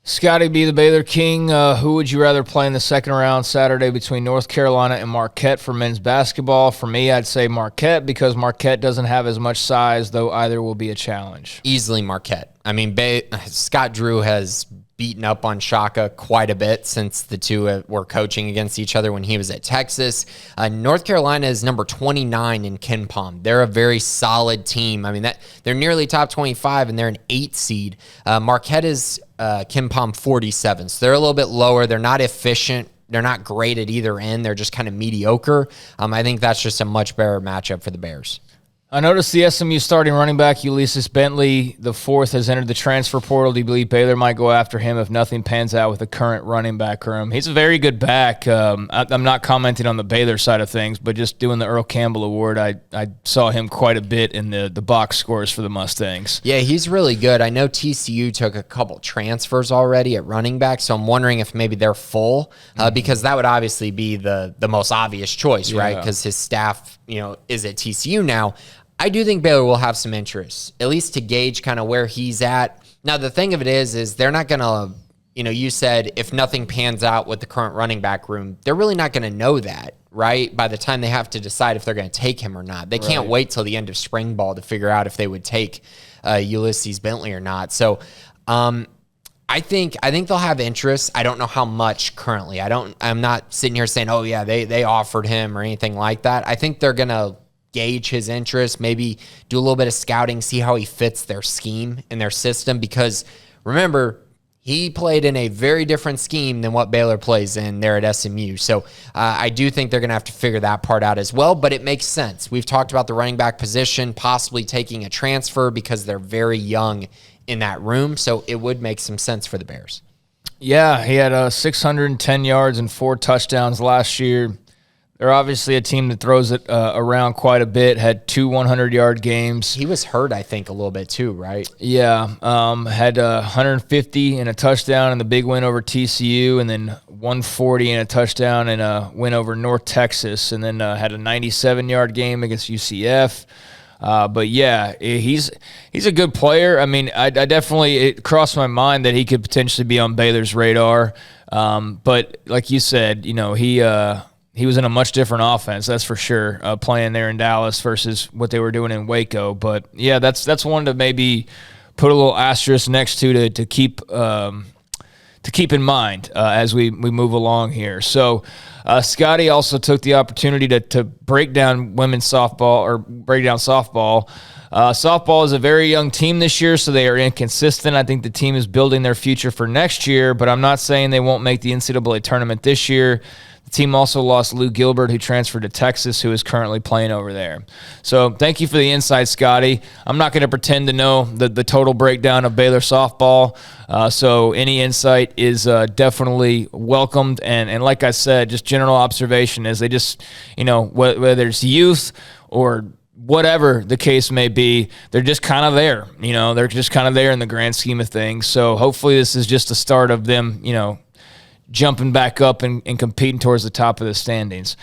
Scotty B, the Baylor King, who would you rather play in the second round Saturday between North Carolina and Marquette for men's basketball? For me, I'd say Marquette because Marquette doesn't have as much size, though either will be a challenge. Easily Marquette. Scott Drew has beaten up on Shaka quite a bit since the two were coaching against each other when he was at Texas. North Carolina is number 29 in KenPom. They're a very solid team. They're nearly top 25, and they're an 8 seed. Marquette is KenPom 47, so they're a little bit lower. They're not efficient. They're not great at either end. They're just kind of mediocre. I think that's just a much better matchup for the Bears. I noticed the SMU starting running back, Ulysses Bentley, the fourth, has entered the transfer portal. Do you believe Baylor might go after him if nothing pans out with the current running back room? He's a very good back. I'm not commenting on the Baylor side of things, but just doing the Earl Campbell Award, I saw him quite a bit in the box scores for the Mustangs. Yeah, he's really good. I know TCU took a couple transfers already at running back, so I'm wondering if maybe they're full, because that would obviously be the most obvious choice, right? Because his staff, is at TCU now. I do think Baylor will have some interest, at least to gauge kind of where he's at. Now, the thing of it is they're not going to, you said if nothing pans out with the current running back room, they're really not going to know that, right? By the time they have to decide if they're going to take him or not. They can't wait till the end of spring ball to figure out if they would take Ulysses Bentley or not. So I think they'll have interest. I don't know how much currently. I'm not sitting here saying, oh, yeah, they offered him or anything like that. I think they're going to gauge his interest, maybe do a little bit of scouting, see how he fits their scheme and their system, because remember, he played in a very different scheme than what Baylor plays in there at SMU. So I do think they're going to have to figure that part out as well, but it makes sense. We've talked about the running back position, possibly taking a transfer because they're very young in that room, so it would make some sense for the Bears. Yeah, he had 610 yards and 4 touchdowns last year. They're obviously a team that throws it around quite a bit, had 2 100-yard games. He was hurt, I think, a little bit too, right? Yeah, had 150 and a touchdown in the big win over TCU, and then 140 and a touchdown in a win over North Texas, and then had a 97-yard game against UCF. But yeah, he's a good player. I mean, I definitely, it crossed my mind that he could potentially be on Baylor's radar. But like you said, he was in a much different offense, that's for sure, playing there in Dallas versus what they were doing in Waco. But yeah, that's one to maybe put a little asterisk next to keep in mind as we move along here. So Scotty also took the opportunity to break down women's softball, or break down softball. Softball is a very young team this year, so they are inconsistent. I think the team is building their future for next year, but I'm not saying they won't make the NCAA tournament this year. The team also lost Lou Gilbert, who transferred to Texas, who is currently playing over there. So thank you for the insight, Scotty. I'm not going to pretend to know the total breakdown of Baylor softball, so any insight is definitely welcomed. And like I said, just general observation is they just, whether it's youth or whatever the case may be, they're just kind of there. They're just kind of there in the grand scheme of things. So hopefully this is just the start of them, jumping back up and competing towards the top of the standings.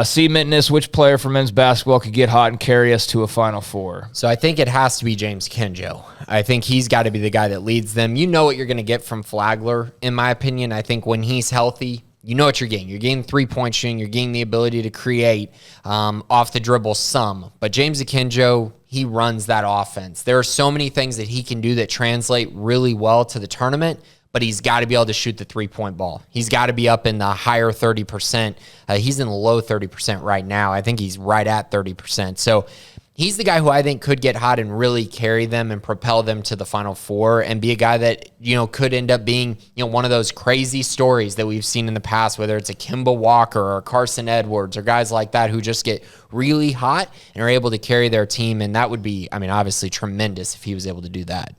C. Mitness, which player for men's basketball could get hot and carry us to a Final Four? So I think it has to be James Kinjo. I think he's got to be the guy that leads them. You know what you're going to get from Flagler, in my opinion. I think when he's healthy, you know what you're getting. You're getting three-point shooting. You're getting the ability to create off the dribble some. But James Akinjo, he runs that offense. There are so many things that he can do that translate really well to the tournament, but he's got to be able to shoot the three-point ball. He's got to be up in the higher 30%. He's in the low 30% right now. I think he's right at 30%. So he's the guy who I think could get hot and really carry them and propel them to the Final Four and be a guy that, could end up being, one of those crazy stories that we've seen in the past, whether it's a Kemba Walker or Carson Edwards or guys like that who just get really hot and are able to carry their team. And that would be, obviously tremendous if he was able to do that.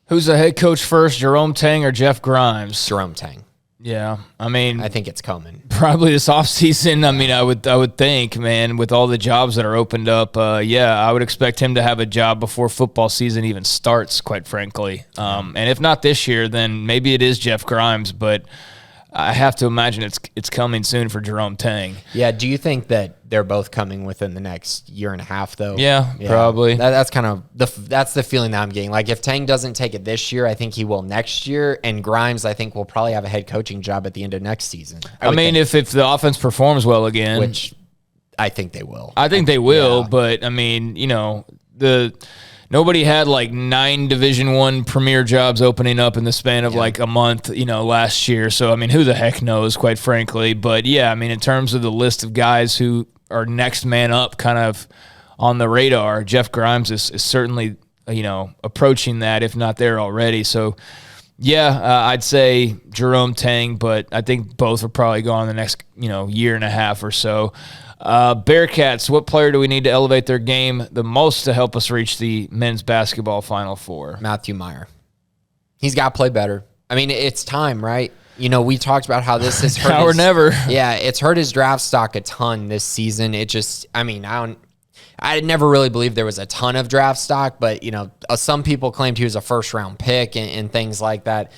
Who's the head coach first, Jerome Tang or Jeff Grimes? Jerome Tang. Yeah, I think it's coming. Probably this offseason. I would think, man, with all the jobs that are opened up, I would expect him to have a job before football season even starts, quite frankly. And if not this year, then maybe it is Jeff Grimes, but I have to imagine it's coming soon for Jerome Tang. Yeah, do you think that they're both coming within the next year and a half, though? Yeah. Probably. That's kind of that's the feeling that I'm getting. Like, if Tang doesn't take it this year, I think he will next year, and Grimes, I think, will probably have a head coaching job at the end of next season. If the offense performs well again. Which I think they will. But, nobody had like 9 Division I premier jobs opening up in the span of like a month, last year. So, who the heck knows, quite frankly. But, yeah, in terms of the list of guys who are next man up kind of on the radar, Jeff Grimes is certainly, approaching that, if not there already. So, Yeah, I'd say Jerome Tang, but I think both are probably gone in the next year and a half or so. Bearcats, what player do we need to elevate their game the most to help us reach the men's basketball Final Four? Matthew Meyer. He's got to play better. I mean, it's time, right? We talked about how this has hurt now or never. Yeah, it's hurt his draft stock a ton this season. I never really believed there was a ton of draft stock, but, some people claimed he was a first-round pick and things like that.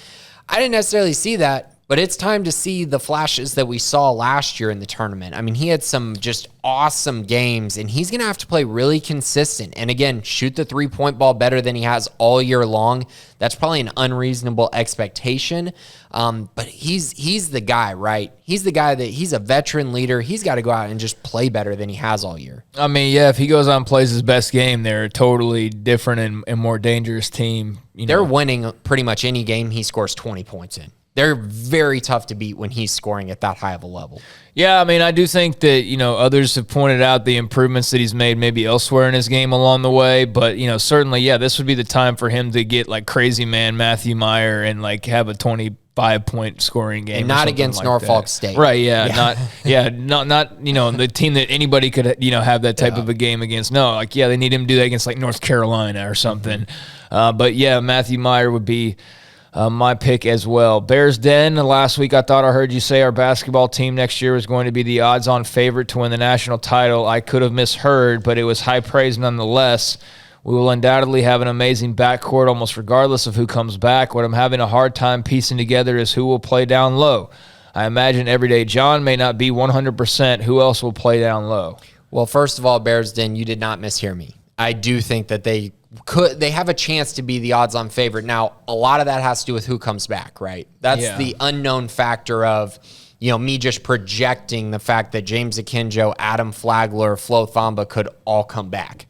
I didn't necessarily see that, but it's time to see the flashes that we saw last year in the tournament. I mean, he had some just awesome games, and he's going to have to play really consistent. And again, shoot the three-point ball better than he has all year long. That's probably an unreasonable expectation. But he's the guy, right? He's the guy he's a veteran leader. He's got to go out and just play better than he has all year. I mean, yeah, if he goes out and plays his best game, they're a totally different and more dangerous team. They're winning pretty much any game he scores 20 points in. They're very tough to beat when he's scoring at that high of a level. Yeah, I mean, I do think that, others have pointed out the improvements that he's made maybe elsewhere in his game along the way. But, certainly, yeah, this would be the time for him to get like crazy man Matthew Meyer and like have a 25-point scoring game. And not against like Norfolk that. State. Right, not the team that anybody could, have that type of a game against. No, like, yeah, they need him to do that against like North Carolina or something. But yeah, Matthew Meyer would be my pick as well. Bears Den, last week I thought I heard you say our basketball team next year was going to be the odds-on favorite to win the national title. I could have misheard, but it was high praise nonetheless. We will undoubtedly have an amazing backcourt almost regardless of who comes back. What I'm having a hard time piecing together is who will play down low. I imagine Everyday John may not be 100%. Who else will play down low? Well, first of all, Bears Den, you did not mishear me. I do think that they have a chance to be the odds-on favorite. Now, a lot of that has to do with who comes back, right? That's the unknown factor of, me just projecting the fact that James Akinjo, Adam Flagler, Flo Thamba could all come back.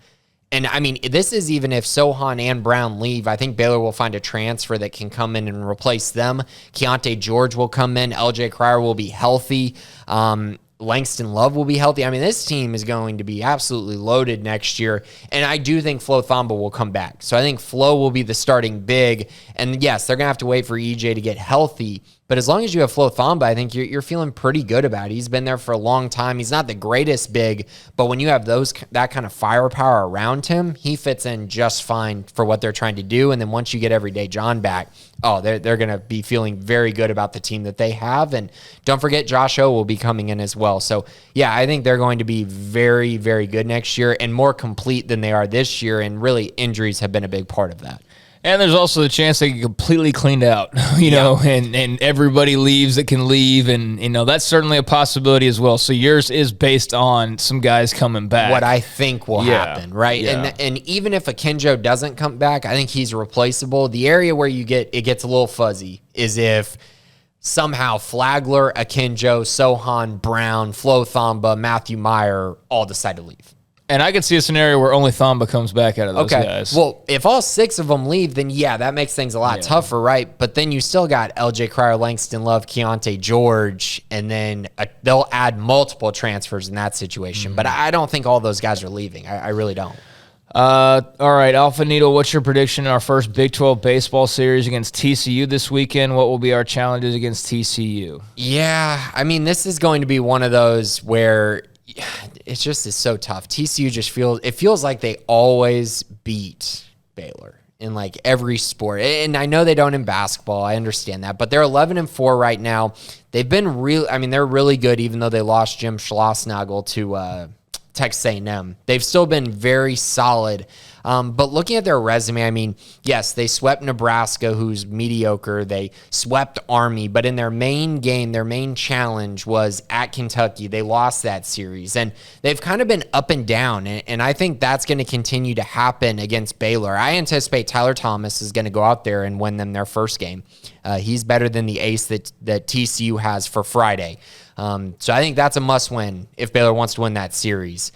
And, I mean, this is even if Sohan and Brown leave. I think Baylor will find a transfer that can come in and replace them. Keontae George will come in. LJ Cryer will be healthy. Langston Love will be healthy. I mean, this team is going to be absolutely loaded next year, and I do think Flo Thamba will come back. So I think Flo will be the starting big, and yes, they're going to have to wait for EJ to get healthy, but as long as you have Flo Thamba, I think you're feeling pretty good about it. He's been there for a long time. He's not the greatest big, but when you have that kind of firepower around him, he fits in just fine for what they're trying to do, and then once you get Everyday John back, they're going to be feeling very good about the team that they have. And don't forget, Josh O will be coming in as well. So, yeah, I think they're going to be very, very good next year and more complete than they are this year. And really, injuries have been a big part of that. And there's also the chance they get completely cleaned out, know, and everybody leaves that can leave. And, that's certainly a possibility as well. So yours is based on some guys coming back. What I think will happen, right? Yeah. And even if Akinjo doesn't come back, I think he's replaceable. The area where it gets a little fuzzy is if somehow Flagler, Akinjo, Sohan, Brown, Flo Thamba, Matthew Meyer all decide to leave. And I could see a scenario where only Thamba comes back out of those guys. Well, if all six of them leave, then that makes things a lot tougher, right? But then you still got LJ Cryer, Langston Love, Keontae George, and then they'll add multiple transfers in that situation. Mm-hmm. But I don't think all those guys are leaving. I really don't. All right, Alpha Needle, what's your prediction in our first Big 12 baseball series against TCU this weekend? What will be our challenges against TCU? Yeah, I mean, this is going to be one of those where it's just is so tough. TCU just feels like they always beat Baylor in like every sport. And I know they don't in basketball. I understand that, but they're 11-4 right now. They've been they're really good, even though they lost Jim Schlossnagel to Texas A&M. They've still been very solid. But looking at their resume, I mean, yes, they swept Nebraska, who's mediocre. They swept Army, but in their main game, their main challenge was at Kentucky. They lost that series, and they've kind of been up and down, and I think that's going to continue to happen against Baylor. I anticipate Tyler Thomas is going to go out there and win them their first game. He's better than the ace that TCU has for Friday. So I think that's a must-win if Baylor wants to win that series.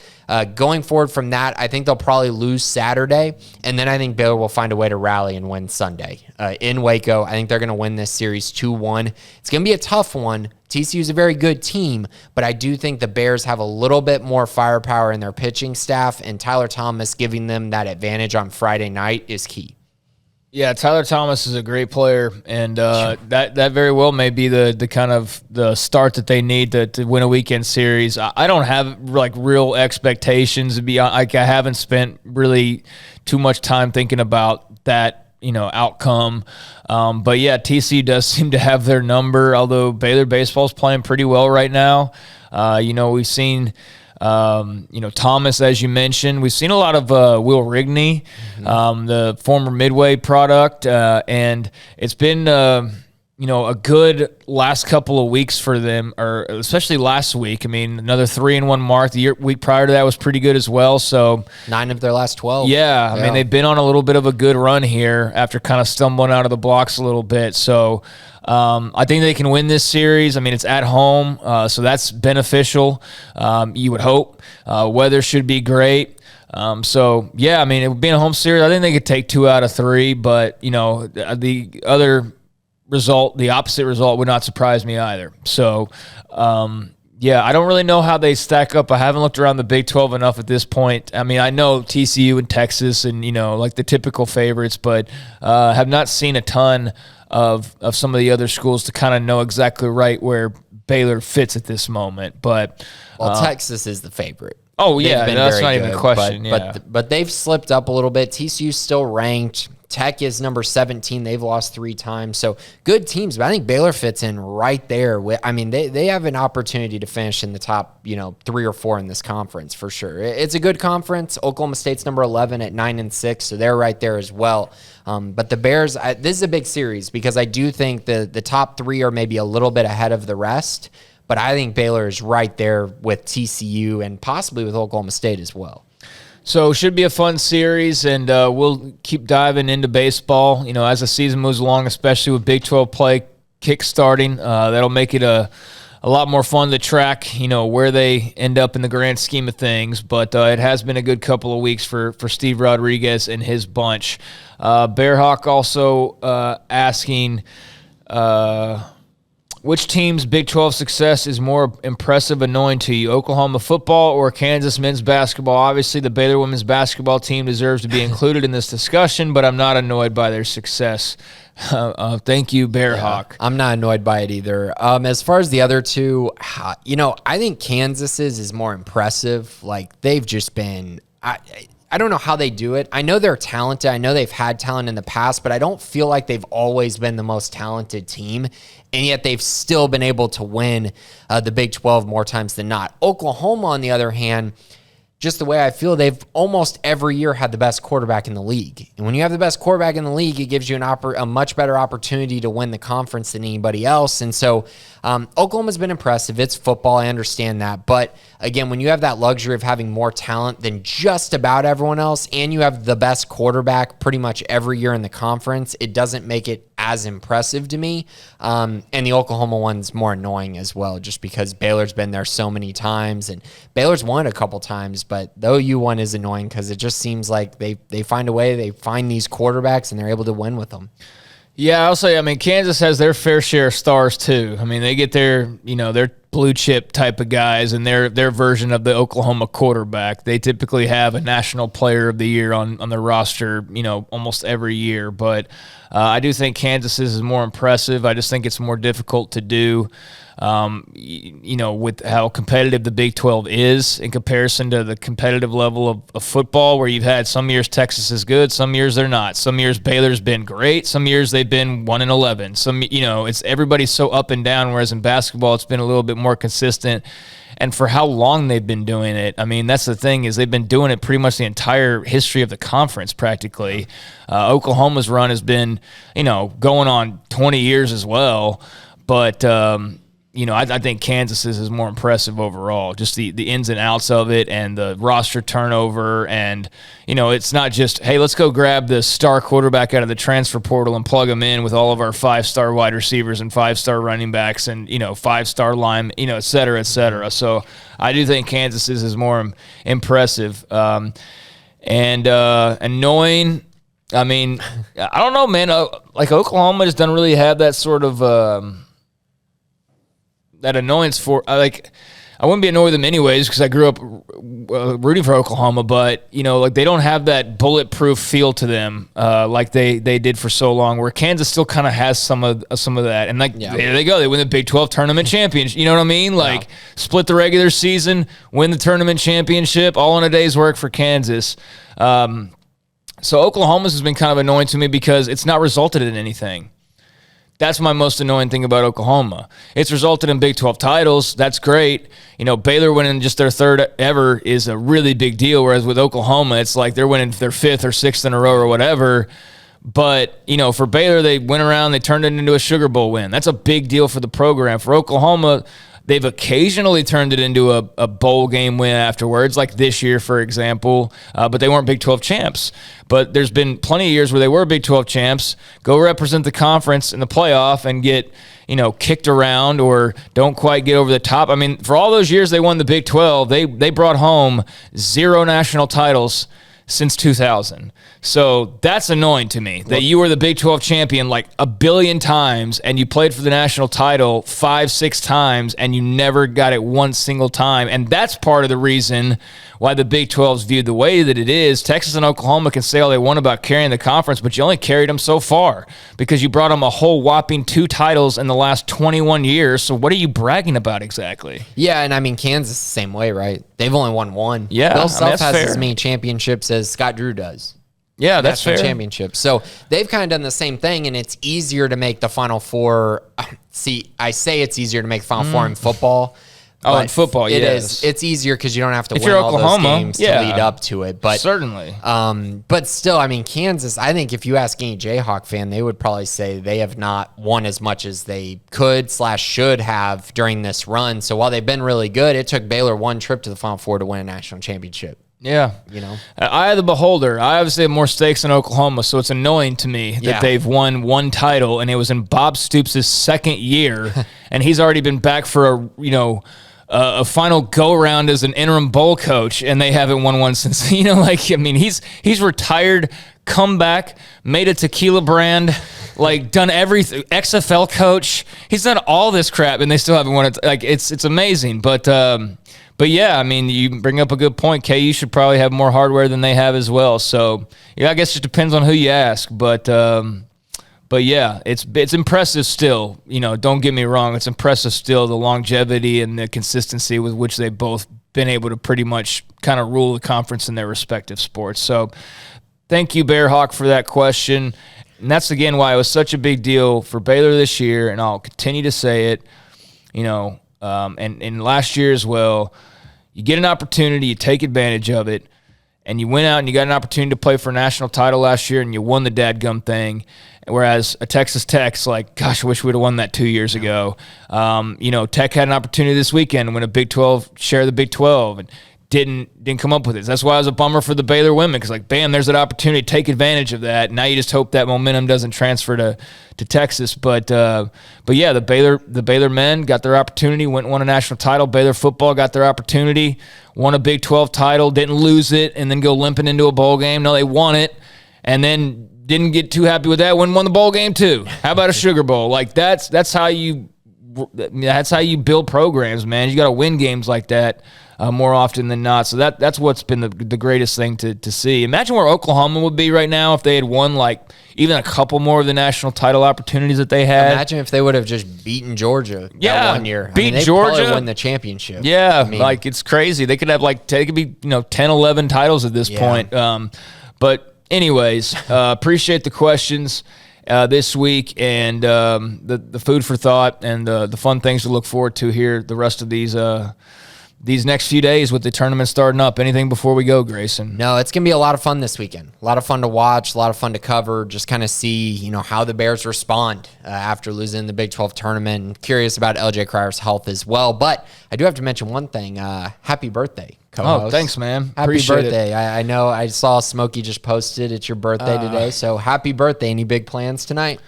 Going forward from that, I think they'll probably lose Saturday, and then I think Baylor will find a way to rally and win Sunday. In Waco, I think they're going to win this series 2-1. It's going to be a tough one. TCU is a very good team, but I do think the Bears have a little bit more firepower in their pitching staff, and Tyler Thomas giving them that advantage on Friday night is key. Yeah, Tyler Thomas is a great player, and that very well may be the kind of the start that they need to win a weekend series. I don't have like real expectations to be like I haven't spent really too much time thinking about that outcome. But yeah, TCU does seem to have their number. Although Baylor baseball is playing pretty well right now. We've seen. Thomas, as you mentioned, we've seen a lot of Will Rigney, the former Midway product, and it's been a good last couple of weeks for them, or especially last week. I mean, another 3-1 mark. The week prior to that was pretty good as well. So 9 of their last 12. Yeah, I mean, they've been on a little bit of a good run here after kind of stumbling out of the blocks a little bit. So I think they can win this series. I mean, it's at home, so that's beneficial. You would hope. Weather should be great. So, yeah, I mean, it being a home series, I think they could take 2 out of 3. But, the other result, the opposite result, would not surprise me either. So, yeah, I don't really know how they stack up. I haven't looked around the Big 12 enough at this point. I mean, I know TCU and Texas and, like the typical favorites, but have not seen a ton of some of the other schools to kind of know exactly right where Baylor fits at this moment. But Texas is the favorite. Oh, yeah, that's not even a question. But they've slipped up a little bit. TCU's still ranked. Tech is number 17. They've lost 3 times. So good teams, but I think Baylor fits in right there. They have an opportunity to finish in the top, 3 or 4 in this conference for sure. It's a good conference. Oklahoma State's number 11 at 9-6, so they're right there as well. But the Bears, this is a big series because I do think the top 3 are maybe a little bit ahead of the rest. But I think Baylor is right there with TCU and possibly with Oklahoma State as well. So it should be a fun series, and we'll keep diving into baseball, as the season moves along, especially with Big 12 play kick-starting. That'll make it a lot more fun to track, where they end up in the grand scheme of things. But it has been a good couple of weeks for Steve Rodriguez and his bunch. Bearhawk also asking... which team's Big 12 success is more impressive, annoying to you, Oklahoma football or Kansas men's basketball? Obviously, the Baylor women's basketball team deserves to be included in this discussion, but I'm not annoyed by their success. Thank you, Bearhawk. Yeah, I'm not annoyed by it either. As far as the other two, I think Kansas's is more impressive. Like, they've just been... I don't know how they do it. I know they're talented. I know they've had talent in the past, but I don't feel like they've always been the most talented team, and yet they've still been able to win the Big 12 more times than not. Oklahoma, on the other hand, just the way I feel, they've almost every year had the best quarterback in the league. And when you have the best quarterback in the league, it gives you a much better opportunity to win the conference than anybody else. And so Oklahoma's been impressive. It's football. I understand that. But again, when you have that luxury of having more talent than just about everyone else, and you have the best quarterback pretty much every year in the conference, it doesn't make it as impressive to me. And the Oklahoma one's more annoying as well, just because Baylor's been there so many times, and Baylor's won a couple times, but the OU one is annoying because it just seems like they find a way, they find these quarterbacks, and they're able to win with them. Yeah, I'll say, Kansas has their fair share of stars too. They get their blue chip type of guys and their version of the Oklahoma quarterback. They typically have a national player of the year on their roster, almost every year. But I do think Kansas's is more impressive. I just think it's more difficult to do. With how competitive the Big 12 is in comparison to the competitive level of football, where you've had some years Texas is good, some years they're not. Some years Baylor's been great, some years they've been 1-11. Some, it's everybody's so up and down, whereas in basketball it's been a little bit more consistent. And for how long they've been doing it, that's the thing, is they've been doing it pretty much the entire history of the conference practically. Oklahoma's run has been, going on 20 years as well. But, I think Kansas's is more impressive overall, just the ins and outs of it and the roster turnover. And, it's not just, hey, let's go grab the star quarterback out of the transfer portal and plug him in with all of our 5-star wide receivers and 5-star running backs and, 5-star line, et cetera, et cetera. So I do think Kansas's is more impressive. And annoying, I don't know, man. Like, Oklahoma just doesn't really have that sort of that annoyance for I wouldn't be annoyed with them anyways because I grew up rooting for Oklahoma, but, like they don't have that bulletproof feel to them like they did for so long, where Kansas still kind of has some of that. And there they go. They win the Big 12 tournament championship. You know what I mean? Like split the regular season, win the tournament championship, all in a day's work for Kansas. So Oklahoma's has been kind of annoying to me because it's not resulted in anything. That's my most annoying thing about Oklahoma. It's resulted in Big 12 titles. That's great. Baylor winning just their third ever is a really big deal, whereas with Oklahoma, it's like they're winning their fifth or sixth in a row or whatever. But, for Baylor, they went around, they turned it into a Sugar Bowl win. That's a big deal for the program. For Oklahoma, they've occasionally turned it into a bowl game win afterwards, like this year, for example, but they weren't Big 12 champs. But there's been plenty of years where they were Big 12 champs, go represent the conference in the playoff and get, kicked around or don't quite get over the top. I mean, for all those years they won the Big 12, they brought home 0 national titles since 2000. So that's annoying to me that you were the Big 12 champion like a billion times and you played for the national title 5-6 times and you never got it one single time. And that's part of the reason why the Big 12 is viewed the way that it is. Texas and Oklahoma can say all they want about carrying the conference, but you only carried them so far because you brought them a whole whopping 2 titles in the last 21 years. So what are you bragging about exactly? Yeah, and I mean, Kansas the same way, right? They've only won 1. Yeah, Bill Self has fair. as many championships as Scott Drew does. Yeah, that's fair. Championships. So they've kind of done the same thing, and it's easier to make the Final Four. See, I say it's easier to make the Final Four in football. Oh, in football, it yes. is. It's easier because you don't have to win you're all Oklahoma, those games to lead up to it. But certainly. But still, I mean, Kansas, I think if you ask any Jayhawk fan, they would probably say they have not won as much as they could/should have during this run. So while they've been really good, it took Baylor 1 trip to the Final Four to win a national championship. Yeah. Eye of the beholder. I obviously have more stakes in Oklahoma, so it's annoying to me that they've won 1 title, and it was in Bob Stoops' second year, and he's already been back for a final go-round as an interim bowl coach, and they haven't won one since. He's retired, come back, made a tequila brand, done everything, XFL coach. He's done all this crap, and they still haven't won it. It's amazing, But yeah, I mean, you bring up a good point. KU should probably have more hardware than they have as well. So I guess it depends on who you ask. But yeah, it's impressive still. Don't get me wrong. It's impressive still, the longevity and the consistency with which they've both been able to pretty much kind of rule the conference in their respective sports. So thank you, Bearhawk, for that question. And that's, again, why it was such a big deal for Baylor this year, and I'll continue to say it, and last year as well. You get an opportunity, you take advantage of it, and you went out and you got an opportunity to play for a national title last year, and you won the dadgum thing. Whereas a Texas Tech's like, gosh, I wish we'd have won that 2 years ago. Tech had an opportunity this weekend to win a Big 12, share the Big 12, and didn't come up with it. That's why it was a bummer for the Baylor women, because bam, there's an opportunity to take advantage of that. Now you just hope that momentum doesn't transfer to Texas. But yeah, the Baylor men got their opportunity, went and won a national title. Baylor football got their opportunity, won a Big 12 title, didn't lose it, and then go limping into a bowl game. No, they won it, and then didn't get too happy with that. Went and won the bowl game too. How about a Sugar Bowl? That's how you build programs, man. You got to win games like that. More often than not. So that's what's been the greatest thing to see. Imagine where Oklahoma would be right now if they had won even a couple more of the national title opportunities that they had. Imagine if they would have just beaten Georgia that 1 year. They Georgia. Probably win the championship. Yeah, it's crazy. They could have they could be 10, 11 titles at this point. But anyways, appreciate the questions this week and the food for thought and the fun things to look forward to here the rest of these next few days with the tournament starting up. Anything before we go, Grayson? No, it's going to be a lot of fun this weekend. A lot of fun to watch, a lot of fun to cover, just kind of see, how the Bears respond after losing the Big 12 tournament. And curious about LJ Cryer's health as well. But I do have to mention one thing. Happy birthday, co-host. Oh, thanks, man. Happy Appreciate birthday. it. I know I saw Smokey just posted it's your birthday today. So happy birthday. Any big plans tonight?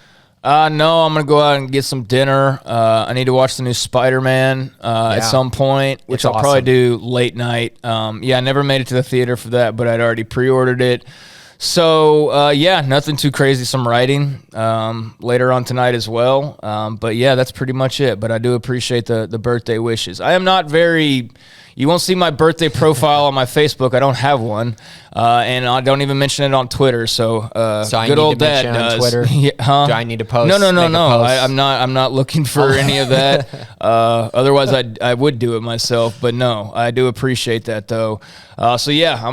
No, I'm going to go out and get some dinner. I need to watch the new Spider-Man at some point, which I'll probably do late night. I never made it to the theater for that, but I'd already pre-ordered it. So, nothing too crazy. Some writing later on tonight as well. But, yeah, that's pretty much it. But I do appreciate the birthday wishes. I am not very – you won't see my birthday profile on my Facebook. I don't have one. And I don't even mention it on Twitter. So good old dad does. On Twitter? Do I need to post? No. I'm not looking for any of that. Otherwise, I would do it myself. But no, I do appreciate that though. I'm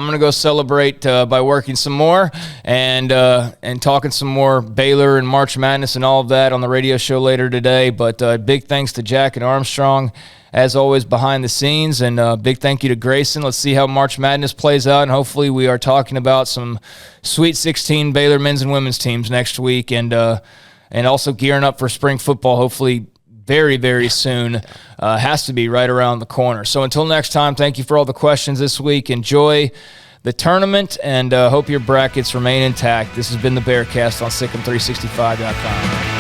gonna go celebrate by working some more and talking some more Baylor and March Madness and all of that on the radio show later today. But big thanks to Jack and Armstrong, as always, behind the scenes, and big thank you to Grayson. Let's see how March Madness plays out, and hopefully we are talking about some Sweet 16 Baylor men's and women's teams next week, and also gearing up for spring football, hopefully very, very soon. Has to be right around the corner. So until next time, thank you for all the questions this week. Enjoy the tournament, and hope your brackets remain intact. This has been the Bearcast on Sic'Em365.com.